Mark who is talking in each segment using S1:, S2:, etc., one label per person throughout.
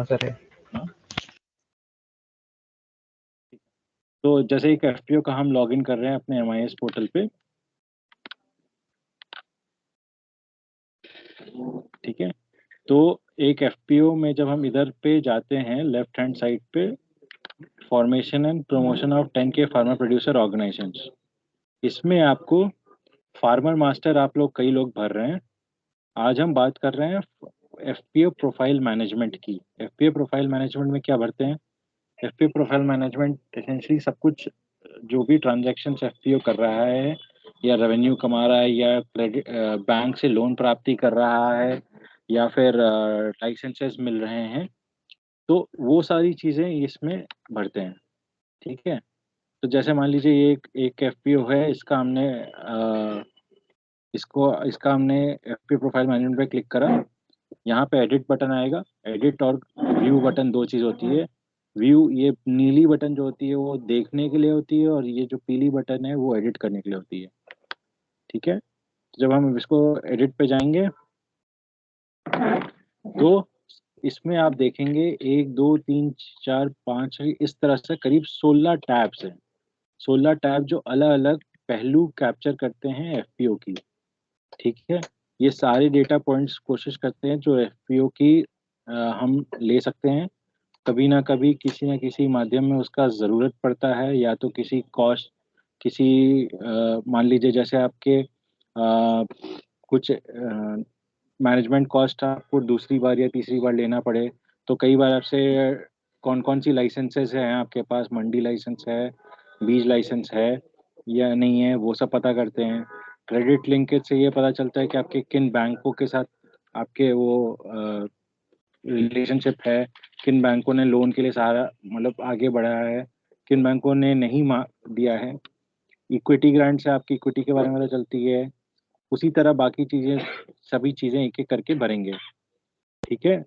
S1: Sir है।
S2: तो जैसे एक एफपीओ का हम लॉगिन कर रहे हैं अपने MIS पोर्टल पे, ठीक है। तो एक एफपीओ में जब हम इधर पे जाते हैं लेफ्ट हैंड साइड पे, formation and promotion of 10K farmer producer organisations, इसमें आपको फार्मर मास्टर आप लोग कई लोग भर रहे हैं। आज हम बात कर रहे हैं एफपीओ प्रोफाइल मैनेजमेंट की। एफपीओ प्रोफाइल मैनेजमेंट में क्या भरते हैं? एफपीओ प्रोफाइल मैनेजमेंट एसेंशियली सब कुछ जो भी ट्रांजैक्शन एफपीओ कर रहा है, या रेवेन्यू कमा रहा है, या क्रेडिट बैंक से लोन प्राप्ति कर रहा है, या फिर लाइसेंसेस मिल रहे हैं, तो वो सारी चीज़ें इसमें भरते हैं, ठीक है। तो जैसे मान लीजिए ये एक एफपीओ है, इसका हमने एफपीओ प्रोफाइल मैनेजमेंट पे क्लिक करा। यहाँ पे एडिट बटन आएगा। एडिट और व्यू बटन दो चीज़ होती है। व्यू, ये नीली बटन जो होती है वो देखने के लिए होती है, और ये जो पीली बटन है वो एडिट करने के लिए होती है, ठीक है। तो जब हम इसको एडिट पे जाएंगे तो इसमें आप देखेंगे 1 2 3 4 5 इस तरह से करीब 16 टैब्स हैं। 16 टैब जो अलग अलग पहलू कैप्चर करते हैं एफपीओ की, ठीक है। ये सारे डेटा पॉइंट्स कोशिश करते हैं जो एफपीओ की हम ले सकते हैं। कभी ना कभी किसी न किसी माध्यम में उसका ज़रूरत पड़ता है, या तो किसी कॉस्ट, किसी मान लीजिए जैसे आपके कुछ मैनेजमेंट कॉस्ट आपको दूसरी बार या तीसरी बार लेना पड़े, तो कई बार आपसे कौन कौन सी लाइसेंसेस हैं आपके पास, मंडी लाइसेंस है, बीज लाइसेंस है या नहीं है, वो सब पता करते हैं। क्रेडिट लिंकेज से ये पता चलता है कि आपके किन बैंकों के साथ आपके वो रिलेशनशिप है, किन बैंकों ने लोन के लिए सारा मतलब आगे बढ़ाया है, किन बैंकों ने नहीं दिया है। इक्विटी ग्रांट से आपकी इक्विटी के बारे में पता चलती है। उसी तरह बाकी चीज़ें, सभी चीज़ें एक एक करके भरेंगे, ठीक है।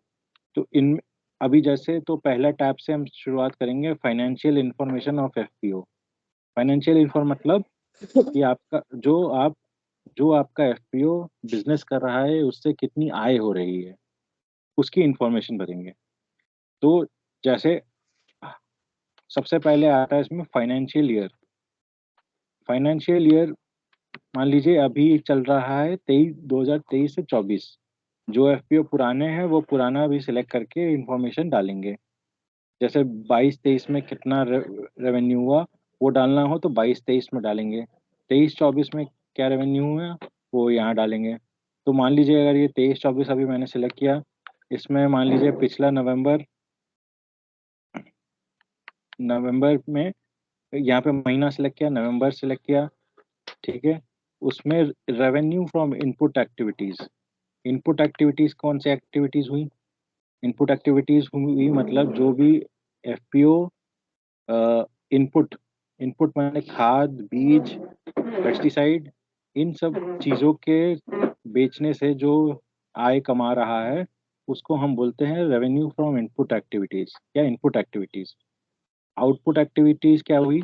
S2: तो इन अभी जैसे तो पहला टैब से हम शुरुआत करेंगे, financial information of FPO. Financial inform मतलब कि आपका जो आपका एफपीओ बिजनेस कर रहा है उससे कितनी आय हो रही है, उसकी इंफॉर्मेशन भरेंगे। तो जैसे सबसे पहले आता है इसमें फाइनेंशियल ईयर। फाइनेंशियल ईयर मान लीजिए अभी चल रहा है 2023 से 24। जो एफपीओ पुराने हैं वो पुराना भी सिलेक्ट करके इंफॉर्मेशन डालेंगे। जैसे 22-23 में कितना रेवेन्यू हुआ वो डालना हो तो 22-23 में डालेंगे। 23-24 में क्या रेवेन्यू हुआ वो यहाँ डालेंगे। तो मान लीजिए अगर ये 23-24 अभी मैंने सिलेक्ट किया, इसमें मान लीजिए पिछला नवंबर में यहाँ पे महीना सिलेक्ट किया, नवंबर सिलेक्ट किया, ठीक है। उसमें रेवेन्यू फ्रॉम इनपुट एक्टिविटीज कौन सी एक्टिविटीज हुई? इनपुट एक्टिविटीज हुई मतलब जो भी एफपीओ इनपुट इनपुट माने खाद, बीज, पेस्टिसाइड, इन सब चीज़ों के बेचने से जो आय कमा रहा है उसको हम बोलते हैं रेवेन्यू फ्रॉम इनपुट एक्टिविटीज या इनपुट एक्टिविटीज। आउटपुट एक्टिविटीज क्या हुई?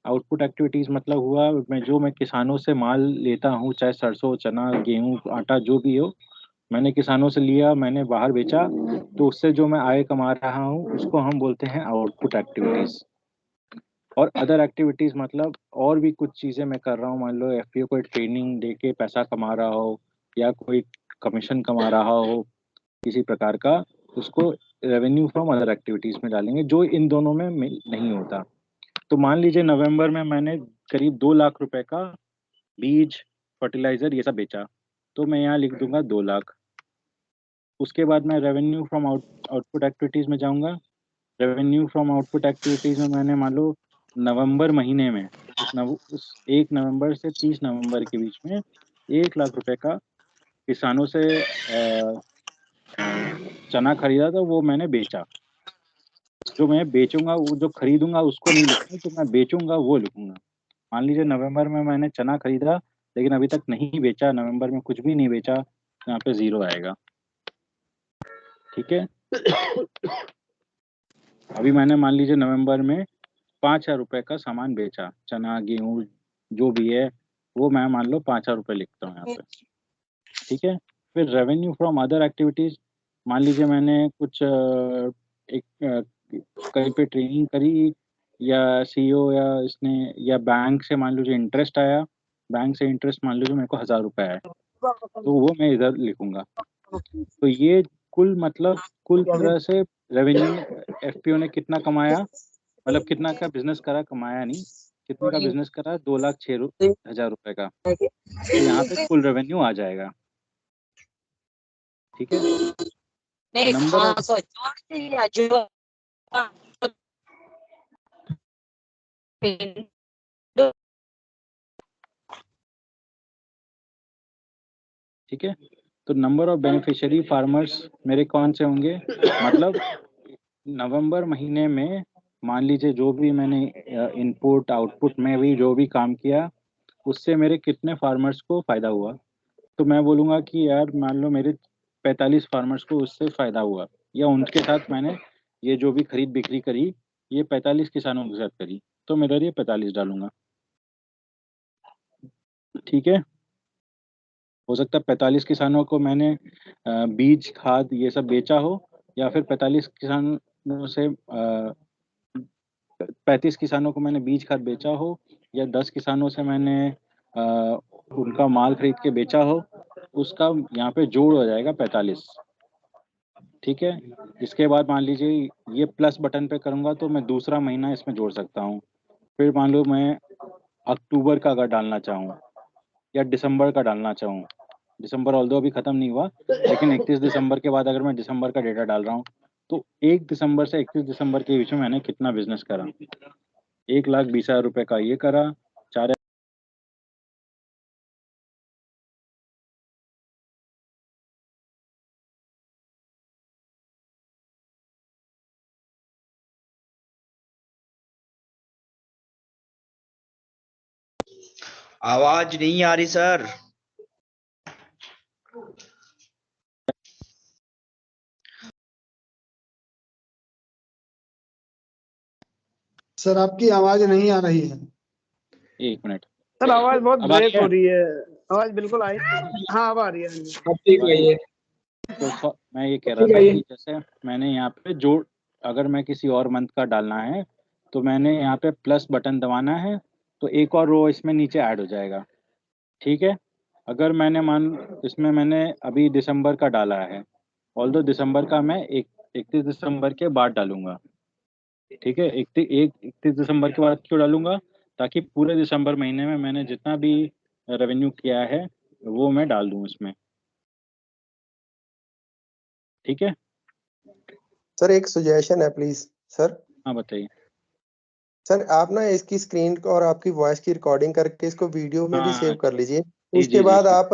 S2: आउटपुट एक्टिविटीज मतलब हुआ मैं किसानों से माल लेता हूँ, चाहे सरसों, चना, गेहूँ, आटा जो भी हो, मैंने किसानों से लिया, मैंने बाहर बेचा, तो उससे जो मैं आय कमा रहा हूँ उसको हम बोलते हैं आउटपुट एक्टिविटीज। और अदर एक्टिविटीज मतलब और भी कुछ चीज़ें मैं कर रहा हूँ, मान लो एफपीओ कोई ट्रेनिंग दे के पैसा कमा रहा हो, या कोई कमीशन कमा रहा हो किसी प्रकार का, उसको रेवेन्यू फ्रॉम अदर एक्टिविटीज में डालेंगे, जो इन दोनों में नहीं होता। तो मान लीजिए नवंबर में मैंने करीब 2 लाख रुपए का बीज, फर्टिलाइजर ये सब बेचा, तो मैं यहाँ लिख दूंगा 2 लाख। उसके बाद मैं रेवेन्यू फ्रॉम आउटपुट एक्टिविटीज में जाऊंगा। रेवेन्यू फ्रॉम आउटपुट एक्टिविटीज में मैंने मान लो नवंबर महीने में उस 1 नवंबर से 30 नवंबर के बीच में 1 लाख रुपए का किसानों से चना खरीदा था, वो मैंने बेचा। जो मैं बेचूंगा, वो जो खरीदूंगा उसको नहीं लिखूंगा, तो मैं बेचूंगा वो लिखूंगा। मान लीजिए नवंबर में मैंने चना खरीदा लेकिन अभी तक नहीं बेचा, नवंबर में कुछ भी नहीं बेचा, तो यहाँ पे 0 आएगा, ठीक है। अभी मैंने मान लीजिए नवंबर में 5,000 रुपए का सामान बेचा, चना, गेहूँ जो भी है, वो मैं मान लो 5,000 रुपए लिखता हूँ यहाँ पे, ठीक है। फिर रेवेन्यू फ्रॉम अदर एक्टिविटीज, मान लीजिए मैंने कुछ एक कहीं पे ट्रेनिंग करी, या सीईओ या इसने, या बैंक से मान लीजिए इंटरेस्ट आया, बैंक से इंटरेस्ट मान लीजिए मेरे को 1,000 रुपये आया, तो वो मैं इधर लिखूंगा। तो ये कुल मतलब कुल तरह से रेवेन्यू एफपीओ ने कितना कमाया, मतलब कितना का बिजनेस करा, कमाया नहीं, कितने का बिजनेस करा, 2,06,000 रुपये का। तो यहाँ पे कुल रेवेन्यू आ जाएगा। ठीक है। नंबर ऑफ ठीक है। तो नंबर ऑफ बेनिफिशियरी फार्मर्स मेरे कौन से होंगे, मतलब नवंबर महीने में मान लीजिए जो भी मैंने इनपुट आउटपुट में भी जो भी काम किया, उससे मेरे कितने फार्मर्स को फ़ायदा हुआ। तो मैं बोलूँगा कि यार मान लो मेरे 45 फार्मर्स को उससे फ़ायदा हुआ, या उनके साथ मैंने ये जो भी खरीद बिक्री करी, ये 45 किसानों के साथ करी, तो मेरा ये 45 डालूंगा। ठीक है। हो सकता है 45 किसानों को मैंने बीज खाद ये सब बेचा हो, या फिर 45 किसानों से 35 किसानों को मैंने बीज खाद बेचा हो, या 10 किसानों से मैंने अ, उनका माल खरीद के बेचा हो, उसका यहाँ पे जोड़ हो जाएगा 45। ठीक है। इसके बाद मान लीजिए ये प्लस बटन पे करूँगा तो मैं दूसरा महीना इसमें जोड़ सकता हूँ। फिर मान लो मैं अक्टूबर का अगर डालना चाहूँ, या दिसंबर का डालना चाहूँ, दिसंबर ऑल्दो अभी ख़त्म नहीं हुआ, लेकिन 31 दिसंबर के बाद अगर मैं दिसंबर का डेटा डाल रहा हूँ, तो 1 दिसंबर से 31 दिसंबर के बीच में मैंने कितना बिजनेस करा, 1,20,000 रुपये का ये करा, 4।
S1: आवाज नहीं आ रही सर।
S3: सर आपकी आवाज नहीं आ रही है।
S2: 1 मिनट।
S4: सर आवाज बहुत
S2: अब आ रही
S4: ब्रेक हो
S2: है?
S4: रही है, आवाज बिल्कुल आई। हाँ अब आ रही है।
S3: अब ठीक है।
S2: तो मैं ये कह रहा था कि जैसे मैंने यहाँ पे जोड़, अगर मैं किसी और मंथ का डालना है तो मैंने यहाँ पे प्लस बटन दबाना है, तो एक और रो इसमें नीचे ऐड हो जाएगा। ठीक है। अगर मैंने इसमें मैंने अभी दिसंबर का डाला है, ऑल्दो दिसंबर का मैं 31 दिसंबर के बाद डालूंगा। ठीक है। 31 दिसंबर के बाद क्यों डालूंगा, ताकि पूरे दिसंबर महीने में मैंने जितना भी रेवेन्यू किया है वो मैं डाल दूं इसमें। ठीक है।
S5: सर एक सुजेशन है प्लीज। सर
S2: हाँ बताइए।
S5: सर आप ना इसकी स्क्रीन और आपकी वॉइस की रिकॉर्डिंग करके इसको वीडियो में भी
S2: हाँ
S5: सेव कर लीजिए।
S2: जी
S5: उसके
S2: जी जी
S5: बाद
S2: जी
S5: आप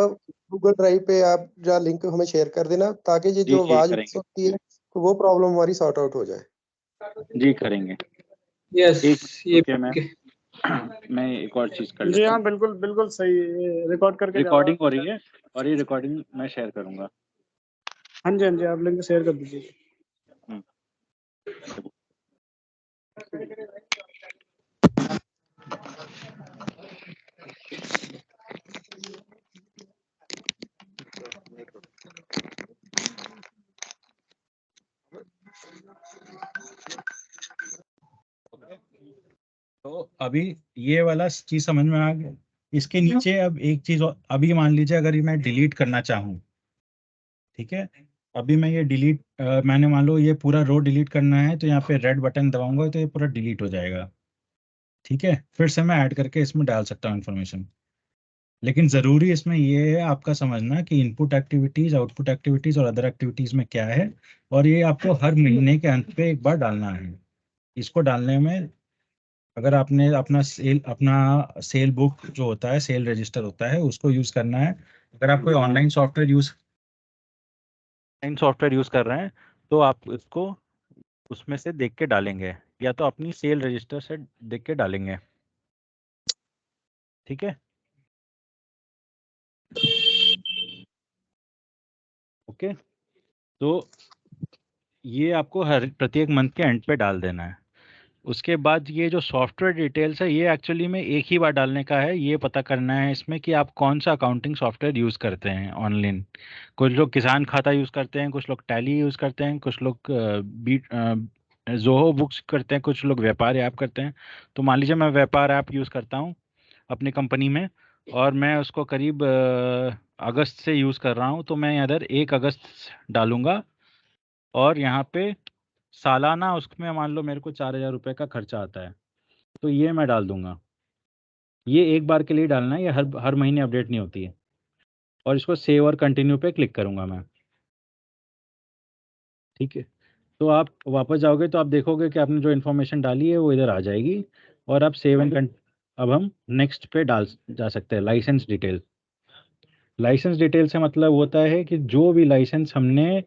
S5: गूगल ड्राइव पे आप जो लिंक हमें शेयर कर देना, ताकि ये
S2: जी
S5: जो
S2: जी
S5: आवाज
S2: करेंगे
S5: होती है तो वो प्रॉब्लम हमारी सॉर्ट आउट हो जाए।
S2: जी करेंगे।
S3: यस
S2: एक
S3: ये
S2: ओके मैं एक और चीज़ कर
S4: जी
S2: लेता
S4: हाँ
S2: हूँ।
S4: बिल्कुल बिल्कुल सही, रिकॉर्ड करके जा रहा
S2: रिकॉर्डिंग हो
S4: है।
S2: रही है, और ये रिकॉर्डिंग मैं शेयर करूँगा।
S4: हाँ जी हाँ जी, आप लिंक शेयर कर दीजिए।
S2: हम्म। तो अभी ये वाला चीज समझ में आ गया। इसके नीचे अब एक चीज और, अभी मान लीजिए अगर ये मैं डिलीट करना चाहूँ, ठीक है, अभी मैं ये डिलीट मैंने मान लो ये पूरा रो डिलीट करना है, तो यहाँ पे रेड बटन दबाऊंगा तो ये पूरा डिलीट हो जाएगा। ठीक है। फिर से मैं ऐड करके इसमें डाल सकता हूँ इन्फॉर्मेशन, लेकिन ज़रूरी इसमें ये है आपका समझना कि इनपुट एक्टिविटीज़, आउटपुट एक्टिविटीज़ और अदर एक्टिविटीज़ में क्या है, और ये आपको हर महीने के अंत पे एक बार डालना है। इसको डालने में अगर आपने अपना सेल बुक जो होता है, सेल रजिस्टर होता है, उसको यूज़ करना है। अगर आप कोई ऑनलाइन सॉफ्टवेयर यूज़ कर रहे हैं तो आप इसको उसमें से देख के डालेंगे, या तो अपनी सेल रजिस्टर से देख के डालेंगे। ठीक है। ओके। तो ये आपको हर प्रत्येक मंथ के एंड पे डाल देना है। उसके बाद ये जो सॉफ्टवेयर डिटेल्स है ये एक्चुअली में एक ही बार डालने का है। ये पता करना है इसमें कि आप कौन सा अकाउंटिंग सॉफ्टवेयर यूज़ करते हैं ऑनलाइन। कुछ लोग किसान खाता यूज़ करते हैं, कुछ लोग टैली यूज़ करते हैं, कुछ लोग जोहो बुक्स करते हैं, कुछ लोग व्यापार ऐप करते हैं। तो मान लीजिए मैं व्यापार ऐप यूज़ करता हूँ अपनी कंपनी में, और मैं उसको करीब अगस्त से यूज़ कर रहा हूँ। तो मैं इधर 1 अगस्त डालूंगा, और यहाँ पे सालाना उसमें मान लो मेरे को 4,000 रुपये का खर्चा आता है, तो ये मैं डाल दूंगा। ये एक बार के लिए डालना है, ये हर हर महीने अपडेट नहीं होती है। और इसको सेव और कंटिन्यू पे क्लिक करूंगा मैं। ठीक है, तो आप वापस जाओगे तो आप देखोगे कि आपने जो इन्फॉर्मेशन डाली है वो इधर आ जाएगी, और आप सेव एंड अब हम नेक्स्ट पे डाल जा सकते हैं। Licence detail. लाइसेंस डिटेल से मतलब होता है कि जो भी लाइसेंस हमने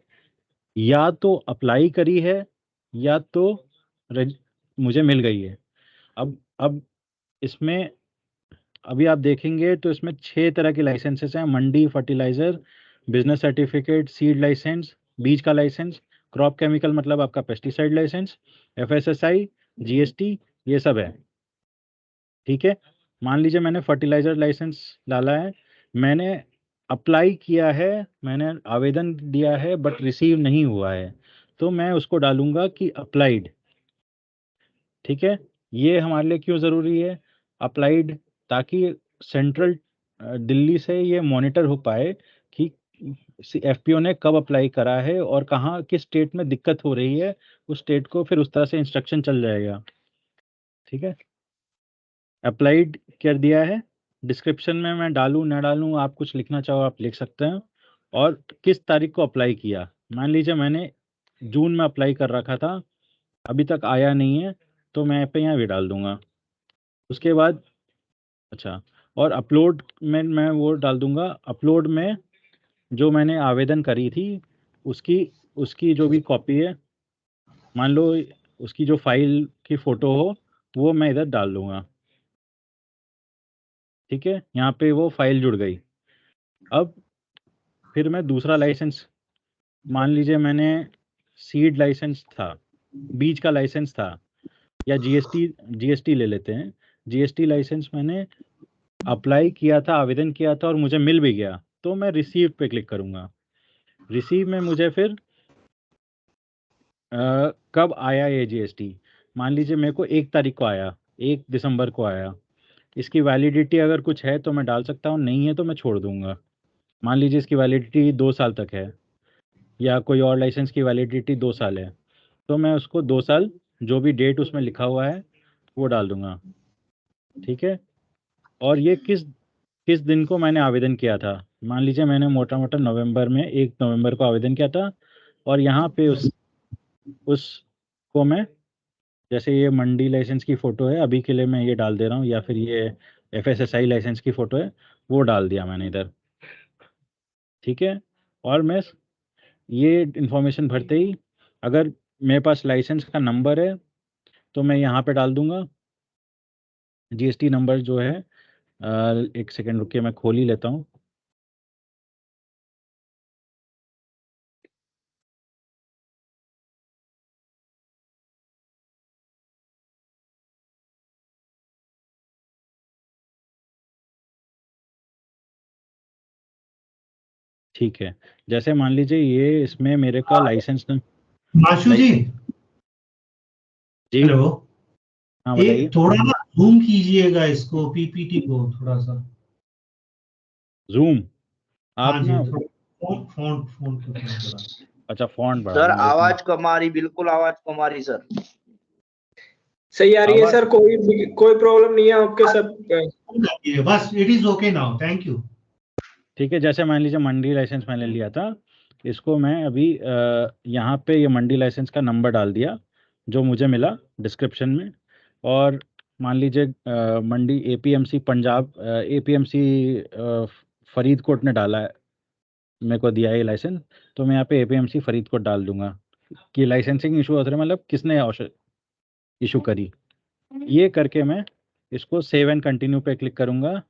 S2: या तो अप्लाई करी है या तो मुझे मिल गई है। अब इसमें अभी आप देखेंगे तो इसमें 6 तरह के लाइसेंसेस हैं। Mandi, fertiliser, business certificate, seed licence, बीज का लाइसेंस, क्रॉप केमिकल मतलब आपका पेस्टिसाइड लाइसेंस, FSSI, GST, ये सब है। ठीक है, मान लीजिए मैंने फर्टिलाइजर लाइसेंस डाला है, मैंने अप्लाई किया है, मैंने आवेदन दिया है बट रिसीव नहीं हुआ है, तो मैं उसको डालूंगा कि अप्लाइड। ठीक है, ये हमारे लिए क्यों ज़रूरी है अप्लाइड? ताकि सेंट्रल दिल्ली से ये मॉनिटर हो पाए कि FPO ने कब अप्लाई करा है और कहाँ किस स्टेट में दिक्कत हो रही है, उस स्टेट को फिर उस तरह से इंस्ट्रक्शन चल जाएगा। ठीक है, अप्लाइड कर दिया है। डिस्क्रिप्शन में मैं डालूं ना डालूं, आप कुछ लिखना चाहो आप लिख सकते हैं। और किस तारीख को अप्लाई किया, मान लीजिए मैंने जून में अप्लाई कर रखा था, अभी तक आया नहीं है, तो मैं पे यहाँ भी डाल दूंगा। उसके बाद अच्छा, और अपलोड में मैं वो डाल दूंगा, अपलोड में जो मैंने आवेदन करी थी उसकी उसकी जो भी कॉपी है, मान लो उसकी जो फाइल की फ़ोटो हो, वो मैं इधर डाल दूंगा। ठीक है, यहाँ पे वो फाइल जुड़ गई। अब फिर मैं दूसरा लाइसेंस, मान लीजिए मैंने सीड लाइसेंस था, बीज का लाइसेंस था, या जीएसटी ले लेते हैं। जीएसटी लाइसेंस मैंने अप्लाई किया था, आवेदन किया था और मुझे मिल भी गया, तो मैं रिसीव पे क्लिक करूंगा। रिसीव में मुझे फिर कब आया ये जीएसटी, मान लीजिए मेरे को 1 तारीख को आया, 1 दिसंबर को आया। इसकी वैलिडिटी अगर कुछ है तो मैं डाल सकता हूँ, नहीं है तो मैं छोड़ दूंगा। मान लीजिए इसकी वैलिडिटी 2 साल तक है, या कोई और लाइसेंस की वैलिडिटी 2 साल है, तो मैं उसको 2 साल जो भी डेट उसमें लिखा हुआ है वो डाल दूंगा। ठीक है, और ये किस किस दिन को मैंने आवेदन किया था, मान लीजिए मैंने मोटा मोटा नवंबर में 1 नवंबर को आवेदन किया था, और यहाँ पे उसको मैं, जैसे ये मंडी लाइसेंस की फ़ोटो है, अभी के लिए मैं ये डाल दे रहा हूँ, या फिर ये FSSI लाइसेंस की फ़ोटो है, वो डाल दिया मैंने इधर। ठीक है, और मैं ये इन्फॉर्मेशन भरते ही अगर मेरे पास लाइसेंस का नंबर है तो मैं यहाँ पे डाल दूंगा GST नंबर जो है। 1 सेकेंड रुकिए, मैं खोल ही लेता हूँ। ठीक है, जैसे मान लीजिए ये इसमें मेरे का लाइसेंस
S1: माशू जी।
S2: जी
S1: हेलो,
S2: हाँ बताइए।
S1: एक थोड़ा ना जूम कीजिएगा इसको, पीपीटी को थोड़ा सा।
S2: जूम
S1: हाँ
S2: आप
S1: जी,
S2: ना,
S1: थोड़ा फोन फोन को थोड़ा।
S2: अच्छा फ़ॉन्ट बढ़ा
S6: सर
S2: दूंगा
S6: आवाज कम आ रही, बिल्कुल आवाज कम आ रही सर।
S4: सही आ रही है
S2: आवाज
S4: सर, कोई प्रॉब्लम नहीं है आपके सब।
S1: बस it is okay now, thank you.
S2: ठीक है, जैसे मान लीजिए मंडी लाइसेंस मैंने लिया था, इसको मैं अभी यहाँ पे ये मंडी लाइसेंस का नंबर डाल दिया जो मुझे मिला डिस्क्रिप्शन में। और मान लीजिए मंडी APMC पंजाब, APMC फरीदकोट ने डाला है, मेरे को दिया है ये लाइसेंस, तो मैं यहाँ पे APMC फरीदकोट डाल दूंगा कि लाइसेंसिंग इशू होता है, मतलब किसने इशू करी। ये करके मैं इसको सेव एंड कंटिन्यू पे क्लिक करूँगा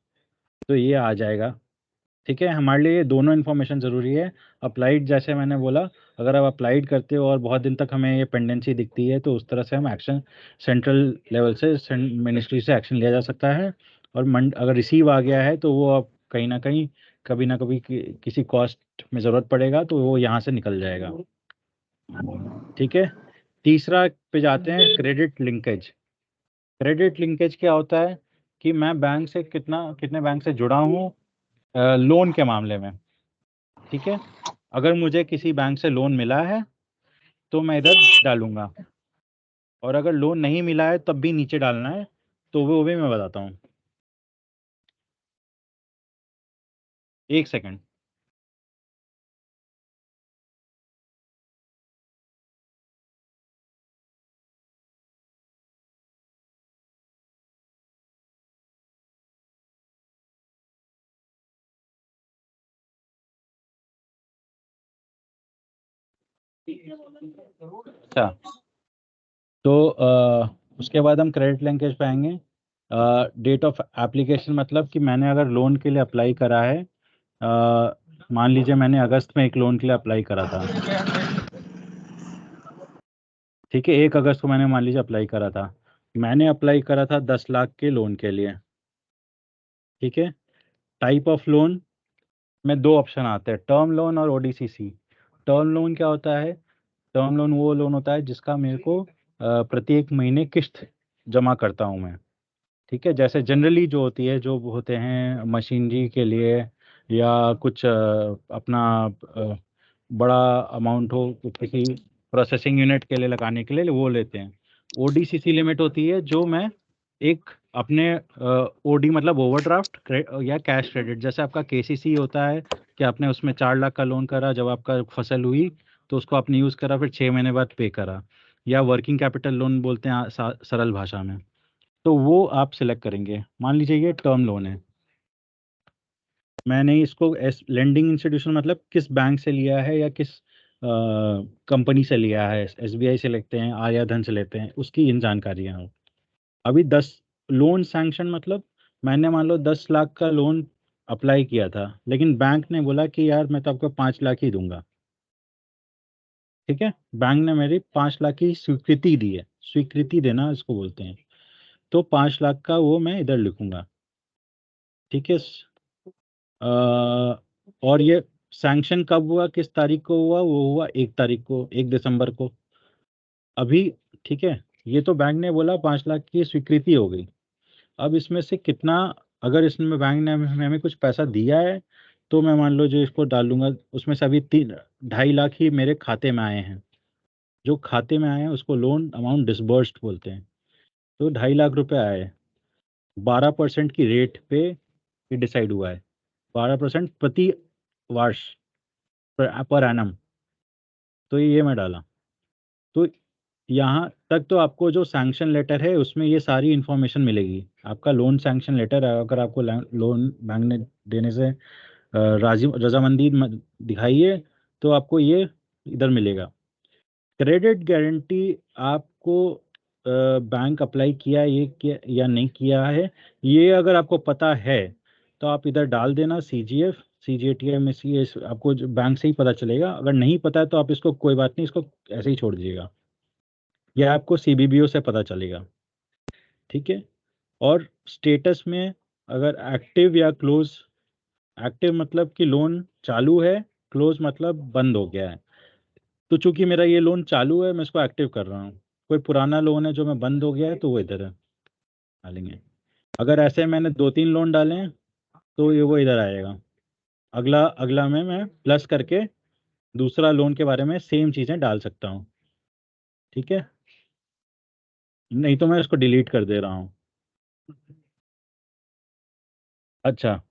S2: तो ये आ जाएगा। ठीक है, हमारे लिए ये दोनों इन्फॉर्मेशन ज़रूरी है। अप्लाइड जैसे मैंने बोला, अगर आप अप्लाइड करते हो और बहुत दिन तक हमें ये पेंडेंसी दिखती है तो उस तरह से हम एक्शन सेंट्रल लेवल से मिनिस्ट्री से एक्शन लिया जा सकता है। और अगर रिसीव आ गया है तो वो आप कहीं ना कहीं कभी ना कभी किसी कॉस्ट में ज़रूरत पड़ेगा तो वो यहाँ से निकल जाएगा। ठीक है, तीसरा पे जाते हैं, क्रेडिट लिंकेज। क्रेडिट लिंकेज क्या होता है कि मैं बैंक से कितने बैंक से जुड़ा हूँ लोन के मामले में। ठीक है, अगर मुझे किसी बैंक से लोन मिला है तो मैं इधर डालूंगा, और अगर लोन नहीं मिला है तब भी नीचे डालना है, तो वो भी मैं बताता हूँ। एक सेकंड। अच्छा, तो उसके बाद हम क्रेडिट लिंकेज पे आएंगे। डेट ऑफ एप्लीकेशन मतलब कि मैंने अगर लोन के लिए अप्लाई करा है, मान लीजिए मैंने अगस्त में एक लोन के लिए अप्लाई करा था। ठीक है, 1 अगस्त को मैंने मान लीजिए अप्लाई करा था। मैंने अप्लाई करा था 10 लाख के लोन के लिए। ठीक है, टाइप ऑफ लोन में 2 ऑप्शन आते हैं, टर्म लोन और ओडीसीसी। टर्म लोन क्या होता है? टर्म लोन वो लोन होता है जिसका मेरे को प्रत्येक महीने किस्त जमा करता हूँ मैं। ठीक है, जैसे जनरली जो होती है, जो होते हैं मशीनरी के लिए या कुछ अपना बड़ा अमाउंट हो किसी प्रोसेसिंग यूनिट के लिए लगाने के लिए, वो लेते हैं। ओडीसीसी लिमिट होती है जो मैं एक अपने ओडी मतलब ओवरड्राफ्ट या कैश क्रेडिट, जैसे आपका केसीसी होता है कि आपने उसमें 4 लाख का लोन करा, जब आपका फसल हुई तो उसको आपने यूज़ करा, फिर 6 महीने बाद पे करा, या वर्किंग कैपिटल लोन बोलते हैं सरल भाषा में। तो वो आप सिलेक्ट करेंगे। मान लीजिए ये टर्म लोन है, मैंने इसको लेंडिंग इंस्टीट्यूशन मतलब किस बैंक से लिया है या किस कंपनी से लिया है, एसबीआई से लेते हैं, आर्याधन से लेते हैं, उसकी इन जानकारियाँ हो। अभी 10 लोन सैंक्शन मतलब मैंने मान लो 10 लाख का लोन अप्लाई किया था, लेकिन बैंक ने बोला कि यार मैं तो आपको 5 लाख ही दूंगा। ठीक है, बैंक ने मेरी 5 लाख की स्वीकृति दी है, स्वीकृति देना इसको बोलते हैं। तो 5 लाख का वो मैं इधर लिखूंगा। ठीक है, और ये सैंक्शन कब हुआ, किस तारीख को हुआ? वो हुआ 1 तारीख को, 1 दिसंबर को अभी। ठीक है, ये तो बैंक ने बोला 5 लाख की स्वीकृति हो गई। अब इसमें से कितना, अगर इसमें बैंक ने हमें कुछ पैसा दिया है तो मैं मान लो जो इसको डालूंगा, उसमें से अभी 2.5 लाख ही मेरे खाते में आए हैं। जो खाते में आए हैं उसको लोन अमाउंट डिसबर्स्ड बोलते हैं। तो 2.5 लाख रुपए आए, 12% की रेट पे डिसाइड हुआ है, 12% प्रति वर्ष, पर एनम। तो ये मैं डाला। तो यहाँ तक तो आपको जो सैंक्शन लेटर है उसमें ये सारी इन्फॉर्मेशन मिलेगी। आपका लोन सैंक्शन लेटर, अगर आपको लोन बैंक ने देने से राजी रजामंदी दिखाई है तो आपको ये इधर मिलेगा। क्रेडिट गारंटी आपको बैंक अप्लाई किया ये किया या नहीं किया है, ये अगर आपको पता है तो आप इधर डाल देना सीजीएफ, सीजीएटीएम, आपको बैंक से ही पता चलेगा। अगर नहीं पता है तो आप इसको कोई बात नहीं, इसको ऐसे ही छोड़ दीजिएगा, यह आपको सीबीबीओ से पता चलेगा। ठीक है, और स्टेटस में अगर एक्टिव या क्लोज, एक्टिव मतलब कि लोन चालू है, क्लोज मतलब बंद हो गया है। तो चूंकि मेरा ये लोन चालू है मैं इसको एक्टिव कर रहा हूँ। कोई पुराना लोन है जो मैं बंद हो गया है तो वो इधर है डालेंगे। अगर ऐसे मैंने 2-3 लोन डाले हैं तो ये वो इधर आएगा। अगला अगला में मैं प्लस करके दूसरा लोन के बारे में सेम चीज़ें डाल सकता हूँ। ठीक है, नहीं तो मैं इसको डिलीट कर दे रहा हूँ। अच्छा,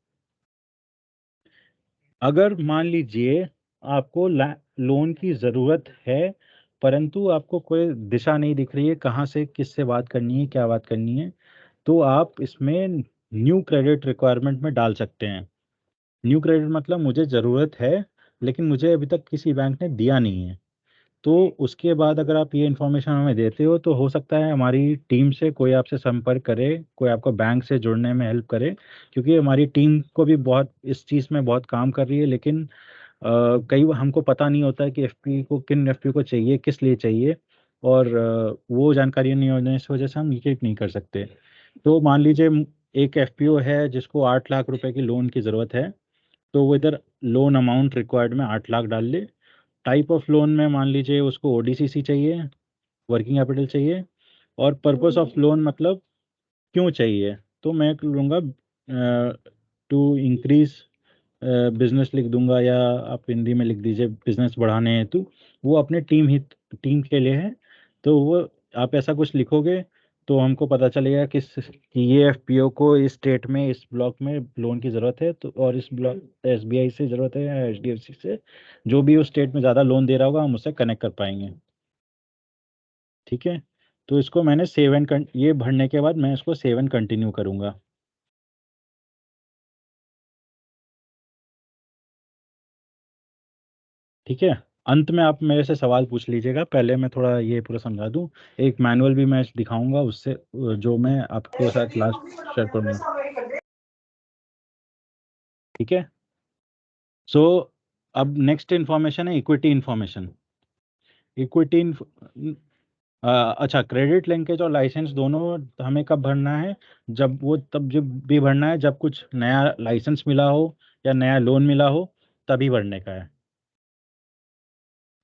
S2: अगर मान लीजिए आपको लोन की ज़रूरत है परंतु आपको कोई दिशा नहीं दिख रही है, कहाँ से किससे बात करनी है, क्या बात करनी है, तो आप इसमें न्यू क्रेडिट रिक्वायरमेंट में डाल सकते हैं। न्यू क्रेडिट मतलब मुझे ज़रूरत है लेकिन मुझे अभी तक किसी बैंक ने दिया नहीं है, तो उसके बाद अगर आप ये इन्फॉर्मेशन हमें देते हो तो हो सकता है हमारी टीम से कोई आपसे संपर्क करे, कोई आपको बैंक से जुड़ने में हेल्प करे, क्योंकि हमारी टीम को भी बहुत इस चीज़ में बहुत काम कर रही है, लेकिन कई बार हमको पता नहीं होता है कि एफपी को किन एफपी को चाहिए, किस लिए चाहिए, और वो जानकारी नहीं होने की वजह से हम ये नहीं कर सकते। तो मान लीजिए एक एफपीओ है जिसको 8 लाख रुपए की लोन की ज़रूरत है, तो वो इधर लोन अमाउंट रिक्वायर्ड में 8 लाख डाल ले। टाइप ऑफ लोन में मान लीजिए उसको ओडीसीसी चाहिए, वर्किंग कैपिटल चाहिए, और पर्पस ऑफ लोन मतलब क्यों चाहिए, तो मैं लूँगा टू इंक्रीज बिजनेस लिख दूंगा, या आप हिंदी में लिख दीजिए बिजनेस बढ़ाने हेतु, वो अपने टीम के लिए है। तो वो आप ऐसा कुछ लिखोगे तो हमको पता चलेगा कि ये एफपीओ को इस स्टेट में इस ब्लॉक में लोन की ज़रूरत है, तो और इस ब्लॉक एसबीआई से ज़रूरत है या एचडीएफसी से, जो भी उस स्टेट में ज़्यादा लोन दे रहा होगा हम उससे कनेक्ट कर पाएंगे। ठीक है, तो इसको मैंने ये भरने के बाद मैं इसको 7 कंटिन्यू करूँगा। ठीक है, अंत में आप मेरे से सवाल पूछ लीजिएगा, पहले मैं थोड़ा ये पूरा समझा दूं। एक मैनुअल भी मैं दिखाऊंगा उससे, जो मैं आपके साथ क्लास शेयर करूंगा। ठीक है, सो अब नेक्स्ट इन्फॉर्मेशन है इक्विटी इन्फॉर्मेशन। इक्विटी अच्छा, क्रेडिट लिंकेज और लाइसेंस दोनों हमें कब भरना है, जब भी भरना है जब कुछ नया लाइसेंस मिला हो या नया लोन मिला हो, तभी भरने का है।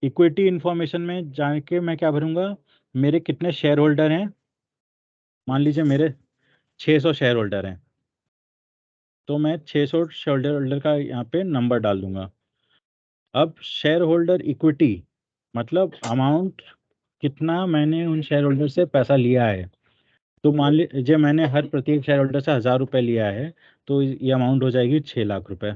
S2: इक्विटी इन्फॉर्मेशन में जाके मैं क्या भरूंगा, मेरे कितने शेयर होल्डर हैं। मान लीजिए मेरे 600 शेयर होल्डर हैं, तो मैं 600 शेयर होल्डर का यहाँ पे नंबर डाल दूंगा। अब शेयर होल्डर इक्विटी मतलब अमाउंट, कितना मैंने उन शेयर होल्डर से पैसा लिया है। तो मान लीजिए मैंने हर प्रत्येक शेयर होल्डर से 1000 रुपये लिया है, तो ये अमाउंट हो जाएगी 6 लाख रुपए।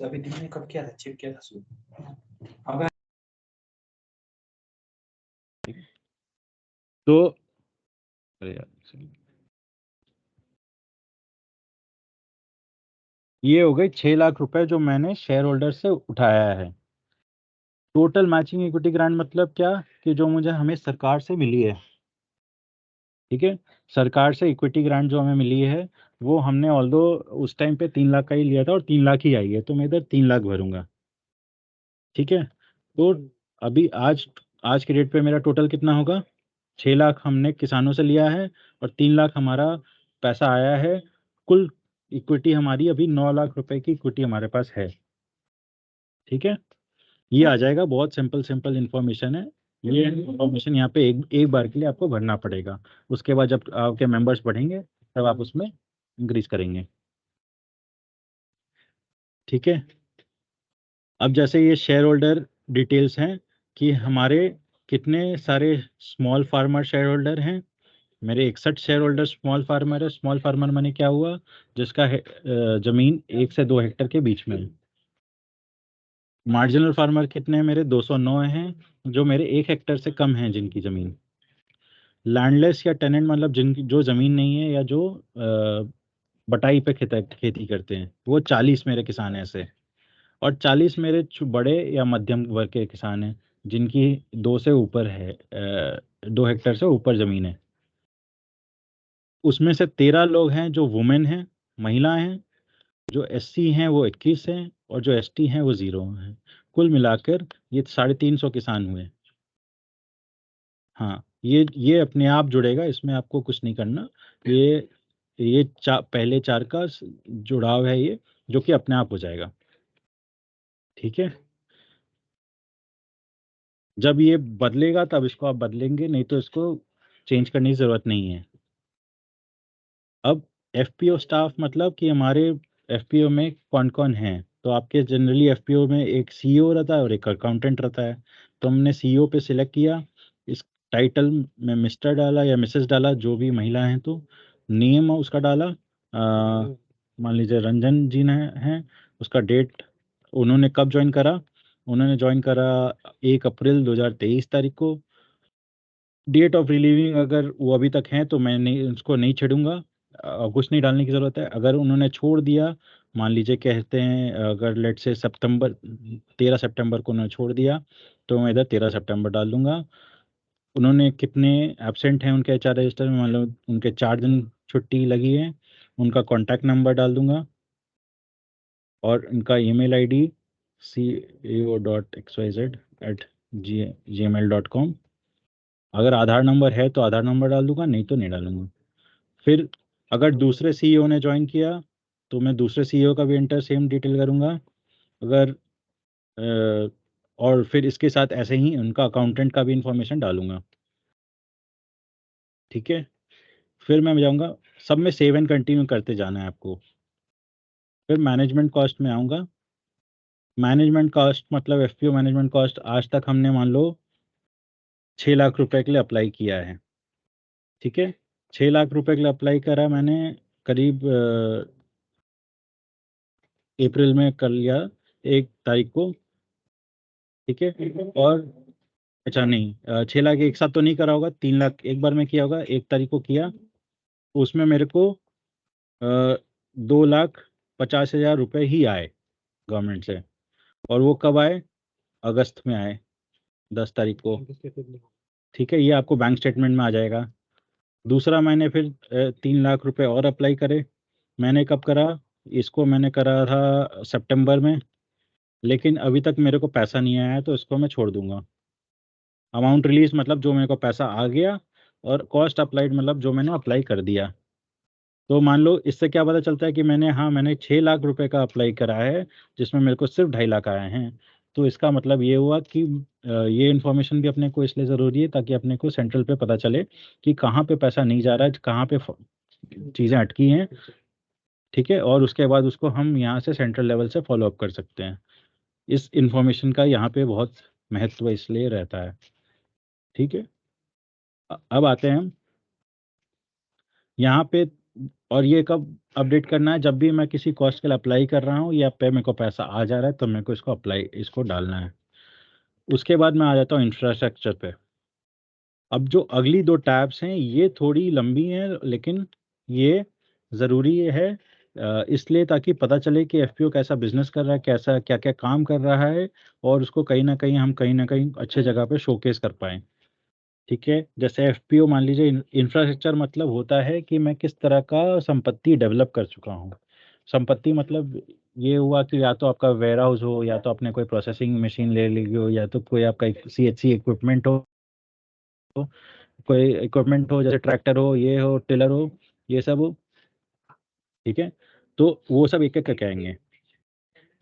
S7: अभी दिन में कब किया था, चेक किया था।
S2: तो अरे यार, ये हो गई 6 लाख रुपए जो मैंने शेयर होल्डर से उठाया है। टोटल मैचिंग इक्विटी ग्रांट मतलब क्या, कि जो मुझे हमें सरकार से मिली है। ठीक है, सरकार से इक्विटी ग्रांट जो हमें मिली है, वो हमने ऑल्दो उस टाइम पे 3 लाख का ही लिया था और 3 लाख ही आई है, तो मैं इधर 3 लाख भरूंगा। ठीक है, तो अभी आज के डेट पे मेरा टोटल कितना होगा, 6 लाख हमने किसानों से लिया है और 3 लाख हमारा पैसा आया है। कुल इक्विटी हमारी अभी 9 लाख रुपए की इक्विटी हमारे पास है। ठीक है, ये आ जाएगा, बहुत सिंपल इन्फॉर्मेशन है। ये इन्फॉर्मेशन यहाँ पे एक बार के लिए आपको भरना पड़ेगा, उसके बाद जब आपके मेंबर्स बढ़ेंगे तब आप उसमें इंक्रीज करेंगे। ठीक है, अब जैसे ये शेयर होल्डर डिटेल्स हैं कि हमारे कितने सारे स्मॉल फार्मर शेयर होल्डर हैं। मेरे 61 शेयर होल्डर स्मॉल फार्मर है। स्मॉल फार्मर माने क्या हुआ, जिसका जमीन 1 से 2 हेक्टेयर के बीच में है। मार्जिनल फार्मर कितने हैं मेरे, 209 हैं, जो मेरे 1 हेक्टेयर से कम है जिनकी ज़मीन। लैंडलेस या टेनेंट मतलब जिनकी जो ज़मीन नहीं है या जो बटाई पे खेती करते हैं, वो 40 मेरे किसान हैं ऐसे। और 40 मेरे बड़े या मध्यम वर्ग के किसान हैं जिनकी 2 से ऊपर है, 2 हेक्टेयर से ऊपर ज़मीन है। उसमें से 13 लोग हैं जो वुमेन हैं, महिला हैं। जो एससी हैं वो 21 हैं और जो एसटी हैं वो 0 हैं। कुल मिलाकर ये 350 किसान हुए। हाँ, ये अपने आप जुड़ेगा, इसमें आपको कुछ नहीं करना। ये पहले 4 का जुड़ाव है ये, जो कि अपने आप हो जाएगा। ठीक है, जब ये बदलेगा तब इसको आप बदलेंगे, नहीं तो इसको चेंज करने की ज़रूरत नहीं है। अब एफपीओ स्टाफ मतलब कि हमारे एफपीओ में कौन कौन हैं, तो आपके जनरली एफपीओ में एक सीईओ रहता है और एक अकाउंटेंट रहता है। तो हमने सीईओ पे सिलेक्ट किया, इस टाइटल में मिस्टर डाला या मिसेस डाला, जो भी महिला हैं, तो नेम उसका डाला, मान लीजिए रंजन जी ने हैं, उसका डेट, उन्होंने कब ज्वाइन करा, उन्होंने ज्वाइन करा 1 अप्रैल 2023 तारीख को। डेट ऑफ रिलीविंग अगर वो अभी तक हैं तो मैं नहीं उसको नहीं छेड़ूंगा, कुछ नहीं डालने की ज़रूरत है। अगर उन्होंने छोड़ दिया, मान लीजिए कहते हैं अगर लेट से 13 सितंबर को उन्होंने छोड़ दिया, तो मैं इधर 13 सितंबर डाल दूंगा। उन्होंने कितने एब्सेंट हैं उनके एचआर रजिस्टर में, मान लो उनके 4 दिन छुट्टी लगी है, उनका कॉन्टैक्ट नंबर डाल दूंगा और उनका ईमेल आईडी ceo.xyz@gmail.com। अगर आधार नंबर है तो आधार नंबर डाल दूंगा, नहीं तो नहीं डालूंगा। फिर अगर दूसरे सीईओ ने ज्वाइन किया तो मैं दूसरे सीईओ का भी एंटर सेम डिटेल करूंगा। अगर और फिर इसके साथ ऐसे ही उनका अकाउंटेंट का भी इंफॉर्मेशन डालूंगा। ठीक है, फिर मैं जाऊंगा, सब में सेव एंड कंटिन्यू करते जाना है आपको। फिर मैनेजमेंट कॉस्ट में आऊँगा। मैनेजमेंट कॉस्ट मतलब एफपीओ मैनेजमेंट कॉस्ट आज तक हमने मान लो 6 लाख रुपए के लिए अप्लाई किया है। ठीक है, 6 लाख रुपए के लिए अप्लाई करा मैंने, करीब अप्रैल में कर लिया 1 तारीख को। ठीक है, और अच्छा नहीं 6 लाख एक साथ तो नहीं करा होगा, 3 लाख एक बार में किया होगा, 1 तारीख को किया। उसमें मेरे को 2,50,000 रुपये ही आए गवर्नमेंट से। और वो कब आए? अगस्त में आए, 10 तारीख को। ठीक है, ये आपको बैंक स्टेटमेंट में आ जाएगा। दूसरा मैंने फिर 3 लाख रुपए और अप्लाई करे। मैंने कब करा? इसको मैंने करा था सितंबर में, लेकिन अभी तक मेरे को पैसा नहीं आया है, तो इसको मैं छोड़ दूंगा। अमाउंट रिलीज मतलब जो मेरे को पैसा आ गया, और कॉस्ट अप्लाइड मतलब जो मैंने अप्लाई कर दिया। तो मान लो इससे क्या पता चलता है कि मैंने 6 लाख रुपए का अप्लाई करा है, जिसमें मेरे को सिर्फ 2.5 लाख आए हैं। तो इसका मतलब ये हुआ कि ये इन्फॉर्मेशन भी अपने को इसलिए ज़रूरी है ताकि अपने को सेंट्रल पे पता चले कि कहाँ पे पैसा नहीं जा रहा है, कहाँ पे चीज़ें अटकी हैं। ठीक है, और उसके बाद उसको हम यहाँ से सेंट्रल लेवल से फॉलो अप कर सकते हैं। इस इन्फॉर्मेशन का यहाँ पे बहुत महत्व इसलिए रहता है। ठीक है, अब आते हैं हम यहाँ पे, और ये कब अपडेट करना है? जब भी मैं किसी कॉस्ट के लिए अप्लाई कर रहा हूँ या पे मेरे को पैसा आ जा रहा है, तो मेरे को इसको डालना है। उसके बाद मैं आ जाता हूँ इंफ्रास्ट्रक्चर पे। अब जो अगली 2 टैब्स हैं ये थोड़ी लंबी हैं, लेकिन ये ज़रूरी है इसलिए ताकि पता चले कि एफपीओ कैसा बिजनेस कर रहा है, कैसा क्या क्या काम कर रहा है, और उसको कहीं ना कहीं अच्छे जगह पे शोकेस कर पाएँ। ठीक है, जैसे एफपीओ मान लीजिए, इंफ्रास्ट्रक्चर मतलब होता है कि मैं किस तरह का संपत्ति डेवलप कर चुका हूँ। संपत्ति मतलब ये हुआ कि या तो आपका वेयर हाउस हो, या तो आपने कोई प्रोसेसिंग मशीन ले ली हो, या तो कोई आपका सीएचसी इक्विपमेंट हो, कोई इक्विपमेंट हो, जैसे ट्रैक्टर हो, ये हो, टिलर हो, ये सब हो। ठीक है, तो वो सब एक एक करके आएंगे।